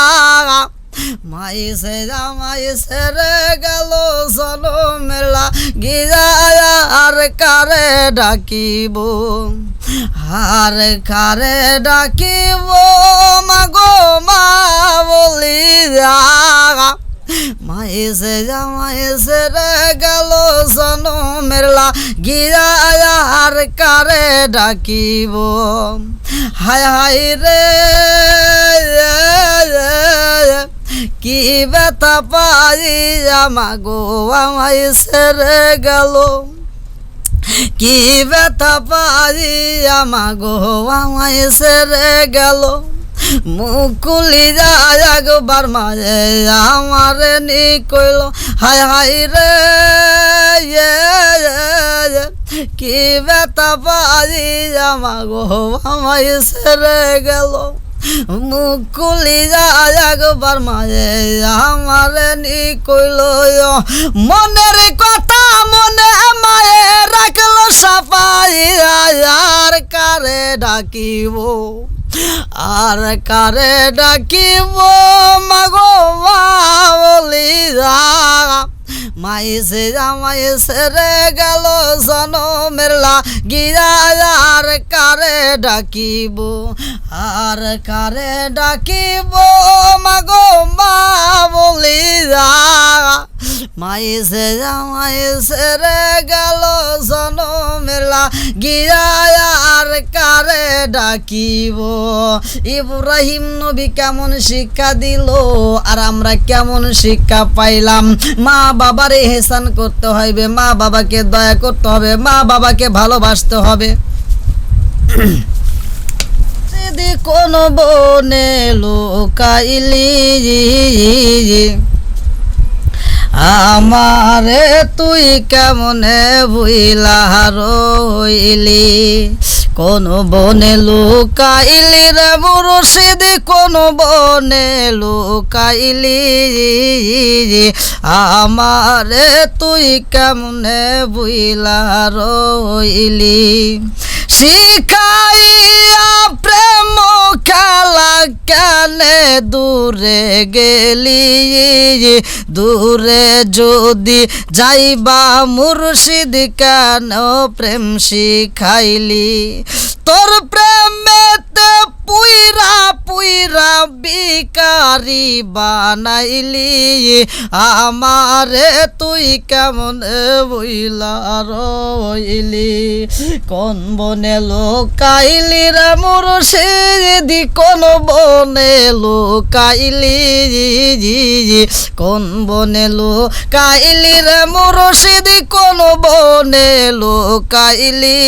মাইসে মাইসে রে গেল জনমের লাগিয়া, আর কারে ডাকিব, আর কারে ডাকিব মাগো মা বলি যা, মাইসে মাইসে রে গেল জনমের লাগিয়া, আর কারে ডাকিব, হায় হায় রে কি ব্যথা পাই মাগো মাইসে রে গেল, কি ব্যথা পাই মাগো মাইসে রে গেল, মুকুলি যায় একবার মাঝে আমার নি কইল, হায় হায় রে কি ব্যথা পাই মাগো মাইসে রে গেল, মুকুলি যায় একবার মাঝে আমার নি কইল, মনের কথা মনে মায়ে রাখলো সাফাই, আর কারে ডাকিব, আর কারে ডাকিব মাগো মা বলি যা, মাইসে মাইসে রে গেল জনমের লাগিয়া, আর কারে ডাকিব, আর কারে ডাকিব মাগো মা বলি যা, মাইসে মাইসে রে গেল জনমের লাগিয়া, আর কারে ডাকিব। ইব্রাহিম নবী কেমন শিক্ষা দিল আর আমরা কেমন শিক্ষা পাইলাম। মা বাবারে এহসান করতে হবে, মা বাবাকে দয়া করতে হবে, মা বাবাকে ভালোবাসতে হবে। যদি কোনো বনে লুকাইলি আমারে তুই কেমনে ভুইলা রইলি, কোন বনে লুকাইলি রে মুর্শিদ, কোন বনে লুকাইলি আমারে তুই কেমনে ভুইলা রইলি, শিখাইয়া প্রেম খেলা কেনে দূরে গেলি, দূরে যদি যাইবা মুর্শিদ কেন প্রেম শিখাইলি, তোর প্রেমেতে পুইরা পুইরা পুইরা বিকারি বানাইলি আমারে তুই কেমন বইলা রইলি কোন বনে লোকাইলি রে মুর্শিদি কোন বনে লোকাইলি কোন বনে লোকাইলি রে মুর্শিদি কোন বনে লোকাইলি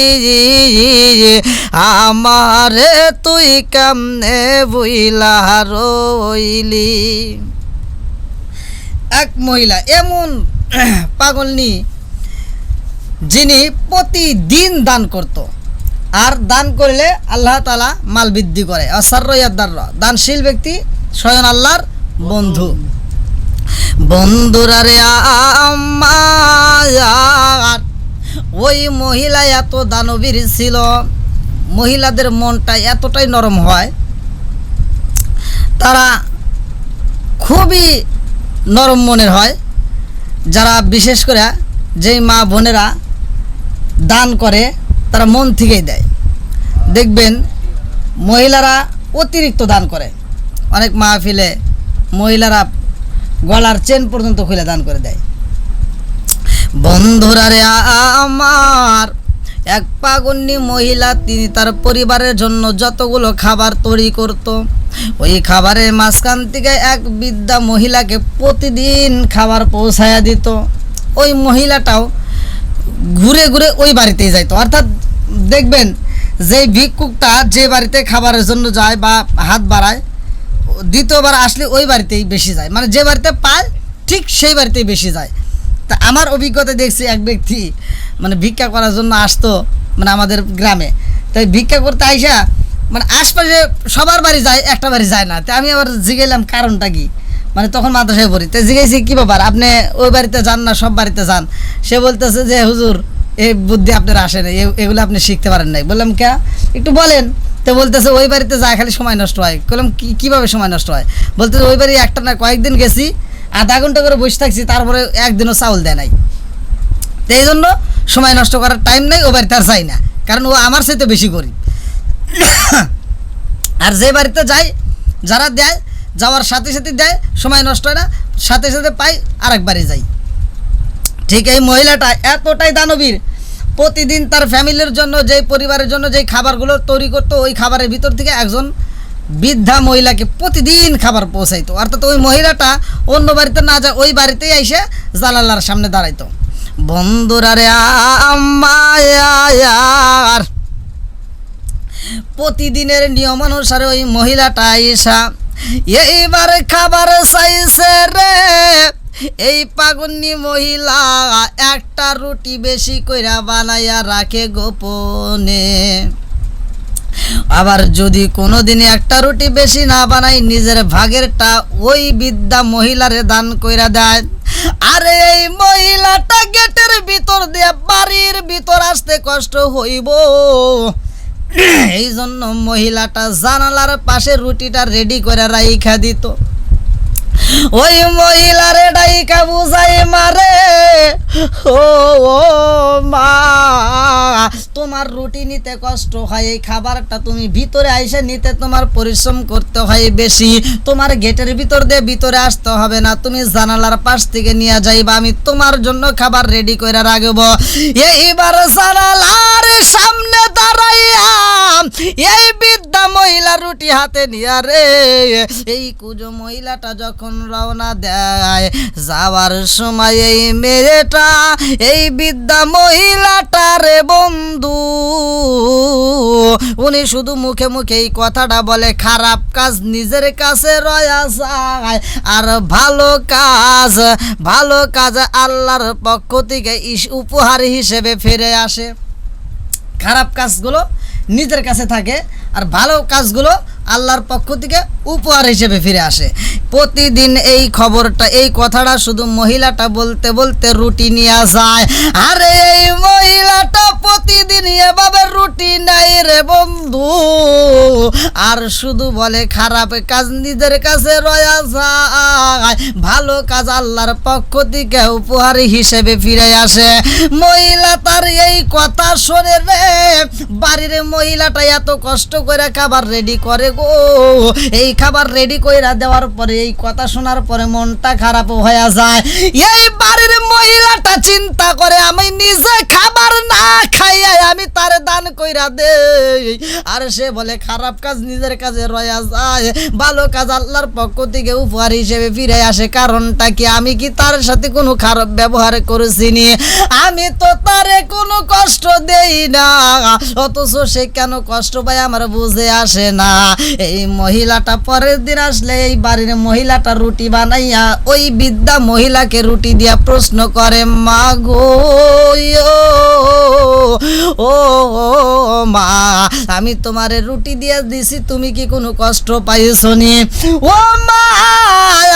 আমারে তুই কেমনে বইলা রইলি। এক মহিলা এমন পাগলনি যিনি প্রতিদিন দান করত, আর দান করলে আল্লাহ তাআলা মাল বৃদ্ধি করে। দানশীল ব্যক্তি স্বয়ং আল্লাহর বন্ধু। বন্ধুরা রে আমার ওই মহিলা এত দানবীর ছিল, মহিলাদের মনটা এতটাই নরম হয়, তারা খুবই নরম মনের হয়। যারা বিশেষ করে যেই মা বোনেরা দান করে তারা মন থেকেই দেয়। দেখবেন মহিলারা অতিরিক্ত দান করে, অনেক মাহফিলে মহিলারা গলার চেন পর্যন্ত খুলে দান করে দেয়। বন্ধুরা রে আমার এক পাগন্নি মহিলা, তিনি তার পরিবারের জন্য যতগুলো খাবার তৈরি করত, ওই খাবারের মাঝখান থেকে এক বৃদ্ধা মহিলাকে প্রতিদিন খাবার পৌঁছায়া দিত। ওই মহিলাটাও ঘুরে ঘুরে ওই বাড়িতেই যাইতো। অর্থাৎ দেখবেন যেই ভিক্ষুকটা যে বাড়িতে খাবারের জন্য যায় বা হাত বাড়ায়, দ্বিতীয়বার আসলে ওই বাড়িতেই বেশি যায়, মানে যে বাড়িতে পায় ঠিক সেই বাড়িতেই বেশি যায়। তা আমার অভিজ্ঞতা দেখছি, এক ব্যক্তি মানে ভিক্ষা করার জন্য আসতো মানে আমাদের গ্রামে, তাই ভিক্ষা করতে আইসা মানে আশপাশে সবার বাড়ি যায়, একটা বাড়ি যায় না। তো আমি আবার জিজ্ঞাসলাম কারণটা কি, মানে তখন মাদ্রাসায় পড়ি, তো জিজ্ঞাসি কী ব্যাপার আপনি ওই বাড়িতে যান না সব বাড়িতে যান? সে বলতেছে যে হুজুর এই বুদ্ধি আপনার আসে না, এগুলো আপনি শিখতে পারেন নাই। বললাম কে, একটু বলেন। তো বলতেছে ওই বাড়িতে যায় খালি সময় নষ্ট হয়। বললাম কীভাবে সময় নষ্ট হয়? বলতেছে ওই বাড়ি একটা না কয়েকদিন গেছি, আধা ঘন্টা করে বসে থাকছি, তারপরে একদিনও চাউল দেয় নাই। তো এই জন্য সময় নষ্ট করার টাইম নেই, ও বাড়িতে আর যাই না, কারণ ও আমার সাথে বেশি করি। আর যে বাড়িতে যাই যারা দেয়, যাওয়ার সাথে সাথে দেয়, সময় নষ্ট হয় না, সাথে সাথে পাই আর একবারে যাই। ঠিক এই মহিলাটা এতটাই দানবীর, প্রতিদিন তার ফ্যামিলির জন্য যেই পরিবারের জন্য যেই খাবারগুলো তৈরি করতো, ওই খাবারের ভিতর থেকে একজন বৃদ্ধা মহিলাকে প্রতিদিন খাবার পৌঁছাইতো। অর্থাৎ ওই মহিলাটা অন্য বাড়িতে না যায়, ওই বাড়িতেই এসে জালালার সামনে দাঁড়াইতো। বন্ধুরা রে আমার প্রতিদিনের নিয়ম অনুসারে ওই মহিলাটা আইসা এইবার খাবার চাইছে রে। এই পাগন্নি মহিলা একটা রুটি বেশি কইরা বানাইয়া রাখে গোপনে। আবার যদি কোনো দিনে একটা রুটি বেশি না বানাই, নিজের ভাগেরটা ওই বৃদ্ধা মহিলারে দান কইরা দেয়। আরে এই মহিলাটা গেটের ভিতর দিয়ে বাড়ির ভিতর আসতে কষ্ট হইব, এই জন্য মহিলাটা জানালার পাশে রুটিটা রেডি করে রাইখা দিত। ওই মহিলারে ডাইকা বুঝাই মারে, ও মা তোমার রুটি নিতে কষ্ট হয়, এই খাবারটা তুমি ভিতরে আইসা নিতে তোমার পরিশ্রম করতে হয় বেশি, তোমার গেটের ভিতর দিয়ে ভিতরে আসতে হবে না, তুমি জানালার পাশ থেকে নিয়ে যাইবা, আমি তোমার জন্য খাবার রেডি করে রাখবো। এইবার জানালার সামনে দাঁড়াইয়া এই বৃদ্ধা মহিলা রুটি হাতে নিয়া রে, এই কুজো মহিলাটা যখন রওনা দেয়, যাওয়ার সময় এই মেয়েটা এই বৃদ্ধা মহিলাটা রে বন্ধু, উনি শুধু মুখে মুখে এই কথাটা বলে, খারাপ কাজ নিজের কাছে রয়া যায়, আর ভালো কাজ আল্লাহর পক্ষ থেকে উপহার হিসেবে ফিরে আসে। খারাপ কাজগুলো নিজের কাছে থাকে, আর ভালো কাজগুলো আল্লাহর পক্ষ থেকে উপহার হিসেবে ফিরে আসে। প্রতিদিন এই খবরটা, এই কথাটা শুধু মহিলাটা বলতে বলতে রুটি নিয়ে যায়। আরে এই মহিলাটা প্রতিদিন এভাবে রুটি নাই রে বন্ধু, আর শুধু বলে খারাপ কাজ নিজের কাছে রয়া যায়, ভালো কাজ আল্লাহর পক্ষ থেকে উপহার হিসেবে ফিরে আসে। মহিলা তার এই কথা শুনে রে, বাড়ির মহিলাটা এত কষ্ট করে খাবার রেডি করে গো এই খাবার রেডি কইরা দেওয়ার পরে এই কথা শোনার পরে মনটা খারাপ হয়ে যায়। এই বাড়ির মহিলাটা চিন্তা করে আমি নিজে খাবার না খাইয়া আমি তার দান কইরা দেই, আর সে বলে খারাপ কাজ নিজের কাছে রয়া যায়, ভালো কাজ আল্লাহর পক্ষ থেকে উপহার হিসেবে ফিরে আসে। কারণটা কি, আমি কি তার সাথে কোনো খারাপ ব্যবহার করেছি নি? আমি তো তারে কোনো কষ্ট দেই না, অথচ সে কেন কষ্ট পায় আমার বুঝে আসে না। এই মহিলাটা পরের দিন আসলে এই বাড়ির মহিলাটা রুটি বানাইয়া ওই বৃদ্ধা মহিলাকে রুটি দিয়া প্রশ্ন করে, মা গো ও মা, আমি তোমারে রুটি দিয়া দিছি, তুমি কি কোনো কষ্ট পাইছো নি? ও মা,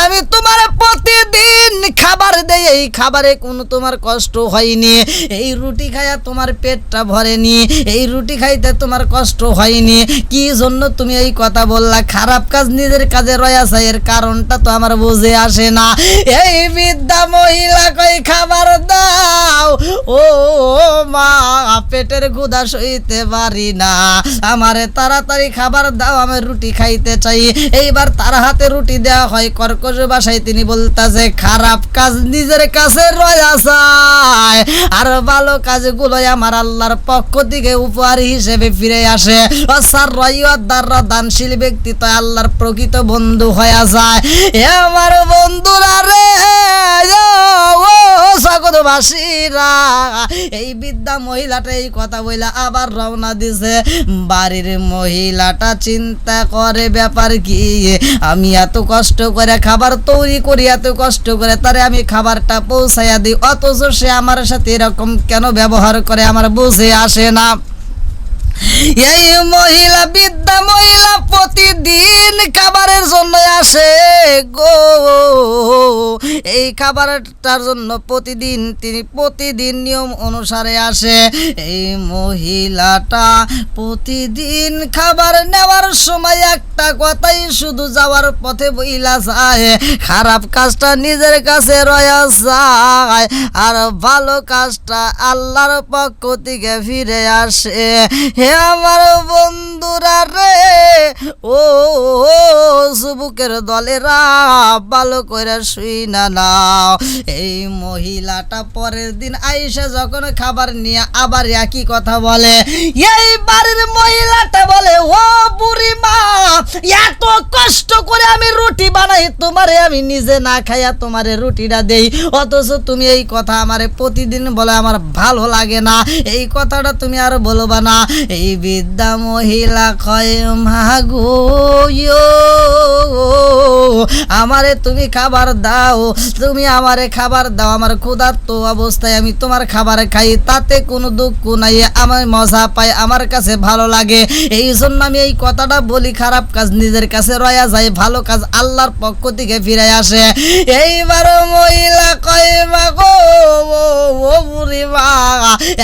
আমি তোমারে প্রতিদিন খাবার দেই, এই খাবারে কোনো তোমার কষ্ট হয়নি, এই রুটি খাইয়া তোমার পেটটা ভরেনি, এই রুটি খাইতে তোমার কষ্ট হয়নি, কি জন্য তুমি এই কথা বললা? খারাপ কাজ নিজের কাজে রয়াছে, এর কারণটা তো আমার বুঝে আসে না। এই বৃদ্ধা মহিলা কই, খাবার দাও ও মা, পেটের ক্ষুধা সইতে পারি না, আমারে তাড়াতাড়ি খাবার দাও, আমি রুটি খাইতে চাই। এইবার তার হাতে রুটি দেওয়া হয়। কর্কশ ভাষায় তিনি বলতেছে, খারাপ কাজ নিজের কাছে রয়াছে আর ভালো কাজগুলো আমার আল্লাহর পক্ষ থেকে উপহার হিসেবে ফিরে আসে। দানশীল ব্যক্তি তো আল্লাহর প্রকৃত বন্ধু হয়ে যায়। আমার বন্ধুরা রে, জগৎবাসীরা, এই বৃদ্ধা মহিলাটা এই কথা বইলা আবার রওনা দিছে। বাড়ির মহিলাটা চিন্তা করে, ব্যাপার কি, আমি এত কষ্ট করে খাবার তৈরি করি, এত কষ্ট করে তারে আমি খাবারটা পৌঁছাইয়া দিই, অথচ সে আমার সাথে এরকম কেন ব্যবহার করে আমার বুঝে আসে না। এই মহিলা, বৃদ্ধা মহিলা প্রতিদিন খাবারের জন্য আসে গো, এই খাবারটার জন্য প্রতিদিন তিনি প্রতিদিন নিয়ম অনুসারে আসে। এই মহিলাটা প্রতিদিন খাবার নেওয়ার সময় একটা কথাই শুধু যাওয়ার পথে বইলা যায়, খারাপ কাজটা নিজের কাছে রয়া যায় আর ভালো কাজটা আল্লাহর পক্ষ থেকে ফিরে আসে। হে আমার বন্ধুরা রে, ও যুবকের দলেরা, ভালো করে শুই না নাও। এই মহিলাটা পরের দিন আইসা যখন খাবার নিয়ে আবার একই কথা বলে, এই বাড়ির মহিলাটা বলে, ও বুড়ি মা, এত কষ্ট করে আমি রুটি বানাই, তোমারে আমি নিজে না খাইয়া তোমারে রুটিটা দেই, অথচ তুমি এই কথা আমারে প্রতিদিন বলে, আমার ভালো লাগে না, এই কথাটা তুমি আর বলবা না। এই বৃদ্ধা মহিলা কয়, মাগো আমারে তুমি খাবার দাও, তুমি আমারে খাবার দাও, আমার ক্ষুধার্ত অবস্থায় আমি তোমার খাবার খাই, তাতে কোনো দুঃখ নাই, আমার মজা পাই, আমার কাছে ভালো লাগে, এই জন্য আমি এই কথাটা বলি। খারাপ কাজ নিজের কাছে রয়া যায়, ভালো কাজ আল্লাহর পক্ষ থেকে ফিরে আসে। এইবার মহিলা কয়, মাগো ও বুড়ি মা,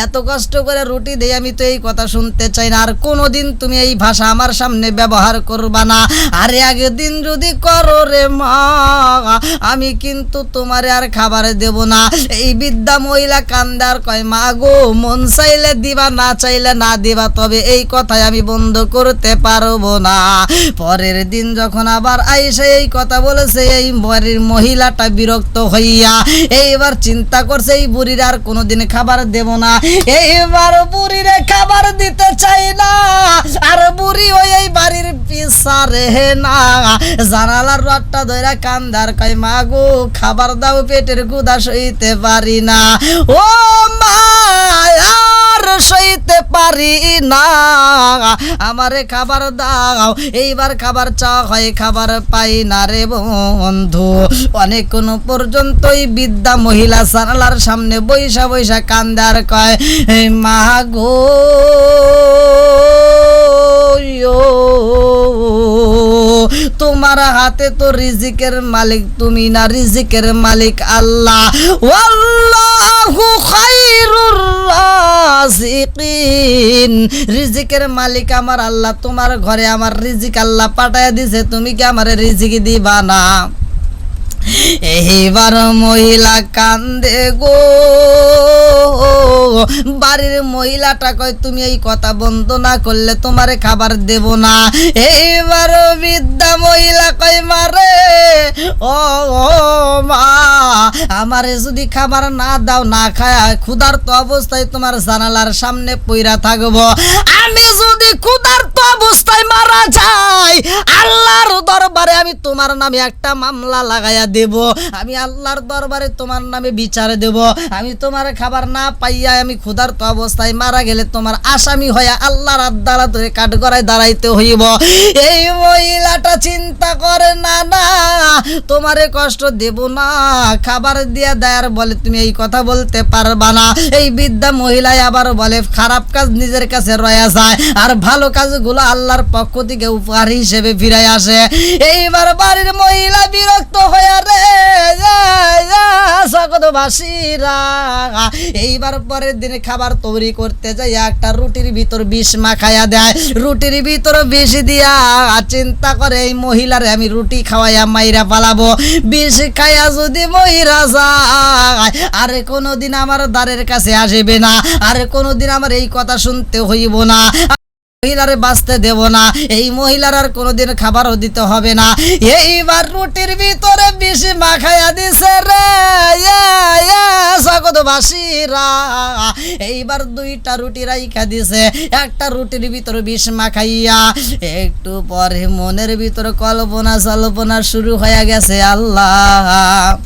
এত কষ্ট করে রুটি দেই, আমি তো এই কথা শুনতে চাই না, আর কোনোদিন তুমি এই ভাষা আমার সামনে ব্যবহার করবা না, আর একদিন যদি করো রে মা, আমি কিন্তু তোমারে আর খাবার দেব না। এই বৃদ্ধা মহিলা কান্দার কয়, মা গো, মন চাইলে দিবা, না চাইলে না দিবা, তবে এই কথাই আমি বন্ধ করতে পারবো না। পরের দিন যখন আবার আইসা এই কথা বলেছে, এই বাড়ির মহিলাটা বিরক্ত হইয়া এইবার চিন্তা করছে, এই বুড়ির আর কোনোদিন খাবার দেব না। এইবার বুড়িরে খাবার দিতে চাই না, আর বুড়ি ওই এই বাড়ির পিছারে না, জানালার রডটা ধরে কান্দার কয়, মা গো খাবার দাও, পেটের ক্ষুধা সইতে পারি না, ও মা আর সইতে পারি না, আমারে খাবার দাও। এইবার খাবার চাওয়া হয়, খাবার পাই না রে বন্ধু। অনেকক্ষণ পর্যন্ত এই বৃদ্ধা মহিলা জানালার সামনে বৈশা বৈশা কান্দার কয়, মা গো তোমার হাতে তো রিজিকের মালিক তুমি না, রিজিকের মালিক আল্লাহ। আল্লাহু খায়রুর রাজিকিন, রিজিকের মালিক আমার আল্লাহ, তোমার ঘরে আমার রিজিক আল্লাহ পাঠায় দিছে, তুমি কি আমার রিজিক দিবা না? এইবার মহিলা কান্দে গো, বাড়ির মহিলাটা কয় তুমি এই কথা বন্ধ না করলে তোমারে খাবার দেব না। এইবার বৃদ্ধা মহিলা কয় মারে ও মা, আমারে যদি খাবার না দাও, না খায় ক্ষুধার্ত অবস্থায় তোমার জানালার সামনে পইরা থাকবো, আমি যদি ক্ষুধার্ত অবস্থায় মারা যাই আল্লাহর দরবারে আমি তোমার নামে একটা মামলা লাগাইয়া দেব, আমি আল্লাহর দরবারে তোমার নামে বিচার দেব। আমি তোমার খাবার না পাইয়া আমি ক্ষুধার্ত অবস্থায় মারা গেলে তোমার আসামি হইয়া আল্লাহর আদালতে কাঠগড়ায় দাঁড়াইতে হইব। এই মহিলাটা চিন্তা করে না না তোমারে কষ্ট দেব না, খাবার দিয়া দেয়ার বলে তুমি এই কথা বলতে পারবা না। এই বৃদ্ধা মহিলায় আবার বলে খারাপ কাজ নিজের কাছে রয়ে যায় আর ভালো কাজগুলো আল্লাহর পক্ষ থেকে উপহার হিসেবে ফিরে আসে। এইবার বাড়ির মহিলা বিরক্ত হয়ে রে জগৎবাসীরা এইবার পরের দিনে খাবার তৈরি করতে যাই একটা রুটির ভিতর বিষ মাখাইয়া দেয়, রুটির ভিতর বিষ দিয়া চিন্তা করে এই মহিলারে আমি রুটি খাওয়াইয়া মাইরা পালাবো, বিষ খাইয়া যদি মহিলা যায় আর কোনোদিন আমার দ্বারের কাছে আসবে না, আর কোনোদিন আমার এই কথা শুনতে হইব না, মহিলারে বাঁচতে দেব না, এই মহিলার আর কোনোদিন খাবারও দিতে হবে না। এইবার রুটির ভিতরে বিষ মাখাইয়া দিছে রে জগৎবাসীরা। এইবার দুইটা রুটি রাইখা দিছে, একটা রুটির ভিতরে বিষ মাখাইয়া। একটু পরে মনের ভিতরে কল্পনা শুরু হয়ে গেছে, আল্লাহ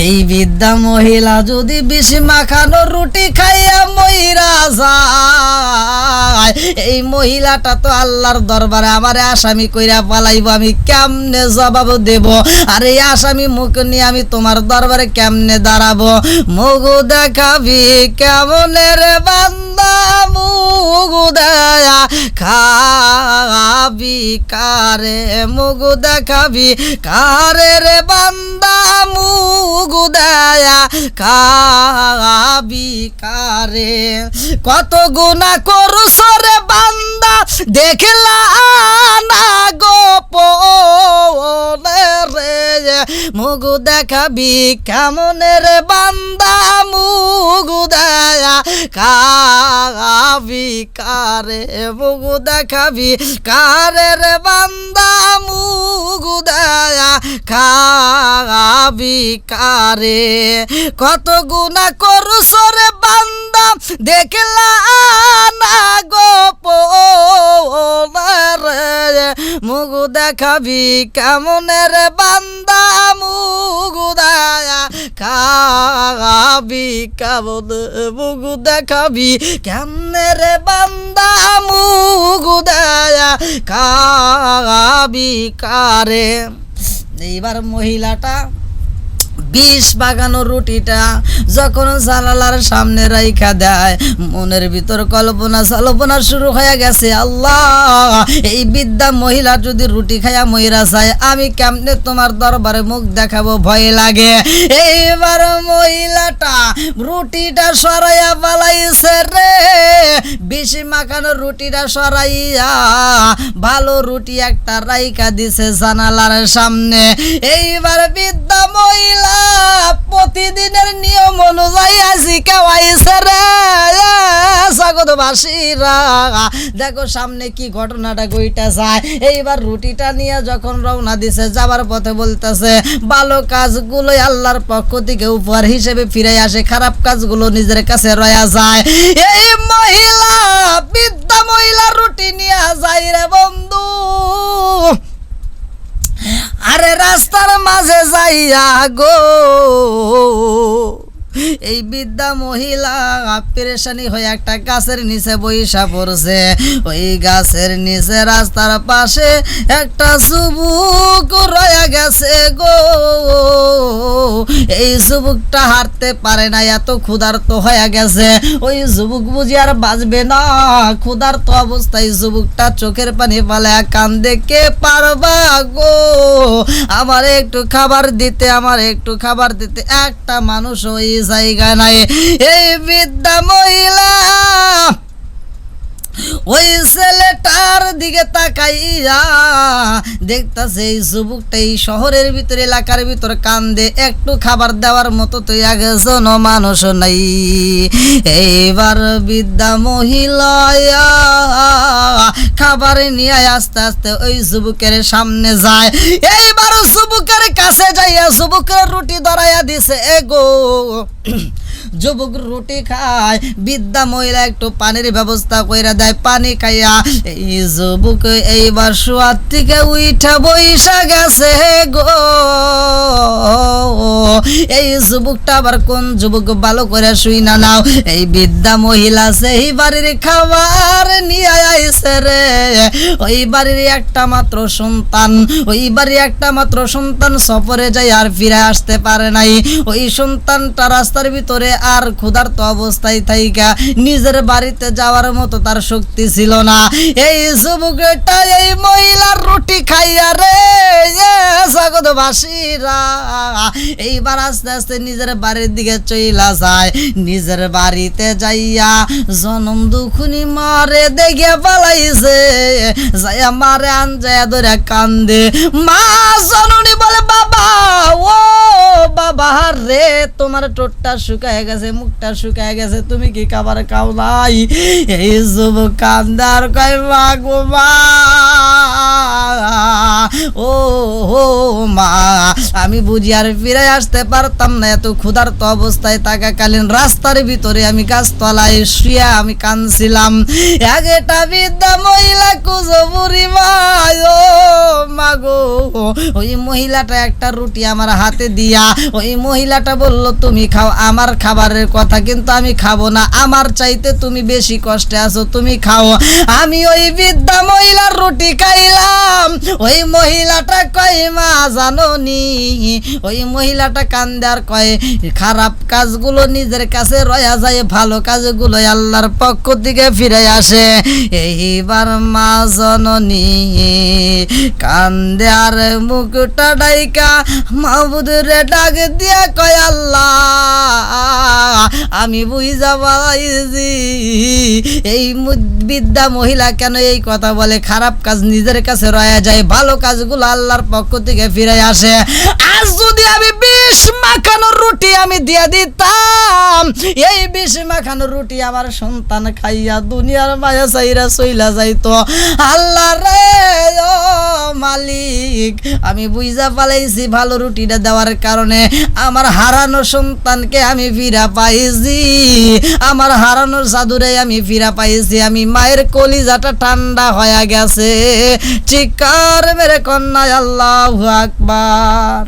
এই বৃদ্ধা মহিলা যদি বিষ মাখানো রুটি খাইয়া মইরা যায়, এই মহিলাটা তো আল্লাহর দরবারে আমারে আসামি কইরা পালাইব, আমি কেমনে জবাব দেব? আর এই আসামি মুখ নিয়ে আমি তোমার দরবারে কেমনে দাঁড়াবো? মুখ দেখাবি কেমনে রে বান্দা, মুখ দেয়া খাবি কারে, মুখ দেখাবি কারে রে বান্দা, মুখ দেয়া খাবি কারে। কত গুনাহ করছ রে বান্দা দেখলা না গোপনে রে, মুখ দেখাবি কেমন রে বান্দা, মুখ দেয়া খাবি কারে, মুখ দেখাবি কারে রে বান্দা, মুখ দেয়া খাবি কারে। কত গুনাহ করছ রে বান্দা দেখলা না গোপনে রে, মুখ দেখাবি কেমন রে বান্দা, মুখ দেয়া খাবি কেমন, মুখ দেখাবি কেমনে রে বান্দা, মুখ দেয়া খাবি কারে। এইবার মহিলাটা বিষ বাগানো রুটিটা যখন জানালার সামনে রাইখা দেয়, মনের ভিতর কল্পনা শুরু হয়ে গেছে, আল্লাহ এই বৃদ্ধা মহিলা যদি রুটি খাইয়া মইরা যায় আমি কেমনে তোমার দরবারে মুখ দেখাবো, ভয় লাগে। এইবার মহিলাটা রুটিটা সরাইয়া পালাইছে রে, বিষ মাখানো রুটিটা সরাইয়া ভালো রুটি একটা রাইখা দিছে জানালার সামনে। এইবার বৃদ্ধা মহিলা প্রতিদিনের নিয়ম অনুযায়ী আজি খাওয়াইছে রে জগৎবাসীরা। দেখো সামনে কি ঘটনাটা ঘইটা যায়। এইবার রুটিটা নিয়ে যখন রওনা দিছে, যাবার পথে বলতেছে ভালো কাজগুলো আল্লাহর পক্ষ থেকে উপহার হিসেবে ফিরে আসে, খারাপ কাজগুলো নিজের কাছে রয়া যায়। এই মহিলা বৃদ্ধা মহিলা রুটি নিয়ে যায় রে বন্ধু, আরে রাস্তার মাঝে যাইয়া গো এই বৃদ্ধা মহিলা পেরেশানি হয়ে একটা গাছের নিচে বইসা পড়ছে। ওই গাছের নিচে রাস্তার পাশে একটা যুবক রয়ে গেছে গো। এই যুবকটা হাঁটতে পারে না, এত ক্ষুধার্ত হয়ে গেছে। ওই যুবক বুঝি আর বাঁচবে না, ক্ষুধার্ত অবস্থায় যুবকটা চোখের পানি ফালায়া কান্দে, কে পারবা গো আমার একটু খাবার দিতে, আমার একটু খাবার দিতে। একটা মানুষ ওই জায়গা নাই। এই বৃদ্ধা মহিলা ওই ছেলেটার দিকে তাকাইয়া দেখতাছে এই যুবকটা এই শহরের ভিতরে এলাকার ভিতর কান্দে, একটু খাবার দেওয়ার মতো তো একজন মানুষ নাই। এইবার বৃদ্ধা মহিলা খাবার নিয়ে আস্তে আস্তে ওই যুবকের সামনে যায়। এইবার যুবকের কাছে যাইয়া যুবকের রুটি ধরাইয়া দিছে এগো। যুবক রুটি খায়, বৃদ্ধা মহিলা একটু পানির ব্যবস্থা কইরা দেয়, পানি খাইয়া এই যুবক এইবার শোয়ার থেকে উইঠা বইসা গেছে গো। এই যুবকটা আবার কোন যুবক ভালো করে শুই না নাও, এই বৃদ্ধা মহিলা সেই বাড়ির খাবার নিয়ে আইছে রে। ওই বাড়ির একটা মাত্র সন্তান, ওই বাড়ির একটা মাত্র সন্তান সফরে যায় আর ফিরে আসতে পারে নাই। ওই সন্তানটা রাস্তার ভিতরে আর ক্ষুধার্ত অবস্থায় থাইকা নিজের বাড়িতে যাওয়ার মতো তার শক্তি ছিল না। এই যুবকটা এই মহিলার রুটি খাইয়া রে জগৎবাসীরা এইবার আস্তে আস্তে নিজের বাড়ির দিকে চইলা যায়। নিজের বাড়িতে যাইয়া জনম দুখুনি মারে দেখে পালাইছে, যাইয়া মারে আনজায়া ধরে কান্দে। মা জননী বলে বাবা, ও বাবা রে, তোমার ঠোঁটটা শুকায় গেছে, মুখটা শুকায় গেছে, তুমি কি খাবার খাও নাই? এই যুবক কান্দার কয় মা গো মা, ও মা, আমি বুঝি আর ফিরে আসতে পারতাম না। এত ক্ষুধার্ত অবস্থায় থাকাকালীন রাস্তার ভিতরে আমি গাছতলায় শুয়ে আমি কাঁদছিলাম। একটা বৃদ্ধা মহিলা কুজো বুড়ি মা, ও মা গো, ওই মহিলাটা একটা রুটি আমার হাতে দিয়া ওই মহিলাটা বলল তুমি খাও। আমার খাবারের কথা কিন্তু আমি খাবো না, আমার চাইতে তুমি বেশি কষ্টে আছো, তুমি খাও। আমি ওই বৃদ্ধা মহিলার রুটি খাইলাম। ওই মহিলাটা কয় মা জানো নি, ওই মহিলাটা কান্দে আর কয় খারাপ কাজগুলো নিজের কাছে রয়া যায়, ভালো কাজগুলো আল্লাহর পক্ষ থেকে ফিরে আসে। এইবার মা জননী কান্দে আর মুখটা ডাইকা মাহবুদরে ডাক দিয়া কয় আল্লাহ, আমি বুঝা পাইছি এই বৃদ্ধা মহিলা কেন এই কথা বলে, খারাপ কাজ নিজের কাছে রয়ে যায়, ভালো কাজগুলো আল্লাহর পক্ষ থেকে ফিরে আসে। আজ যদি আমি বিষ মাখানো রুটি আমি দিয়ে দিতাম, এই বিষ মাখানো রুটি আমার সন্তান খাইয়া দুনিয়ার মায়া চাইরা চইলা যাইতো। আল্লাহ রে ও মালিক, আমি বুঝা পালাইছি ভালো রুটিটা দেওয়ার কারণে আমার হারানো সন্তানকে আমি ফিরা পাইছি, আমার হারানোর জাদুরে আমি ফিরা পাইছি। আমি মায়ের কলিজাটা ঠান্ডা হয়ে গেছে। চিৎকার মেরে কন্যা আল্লাহু আকবার।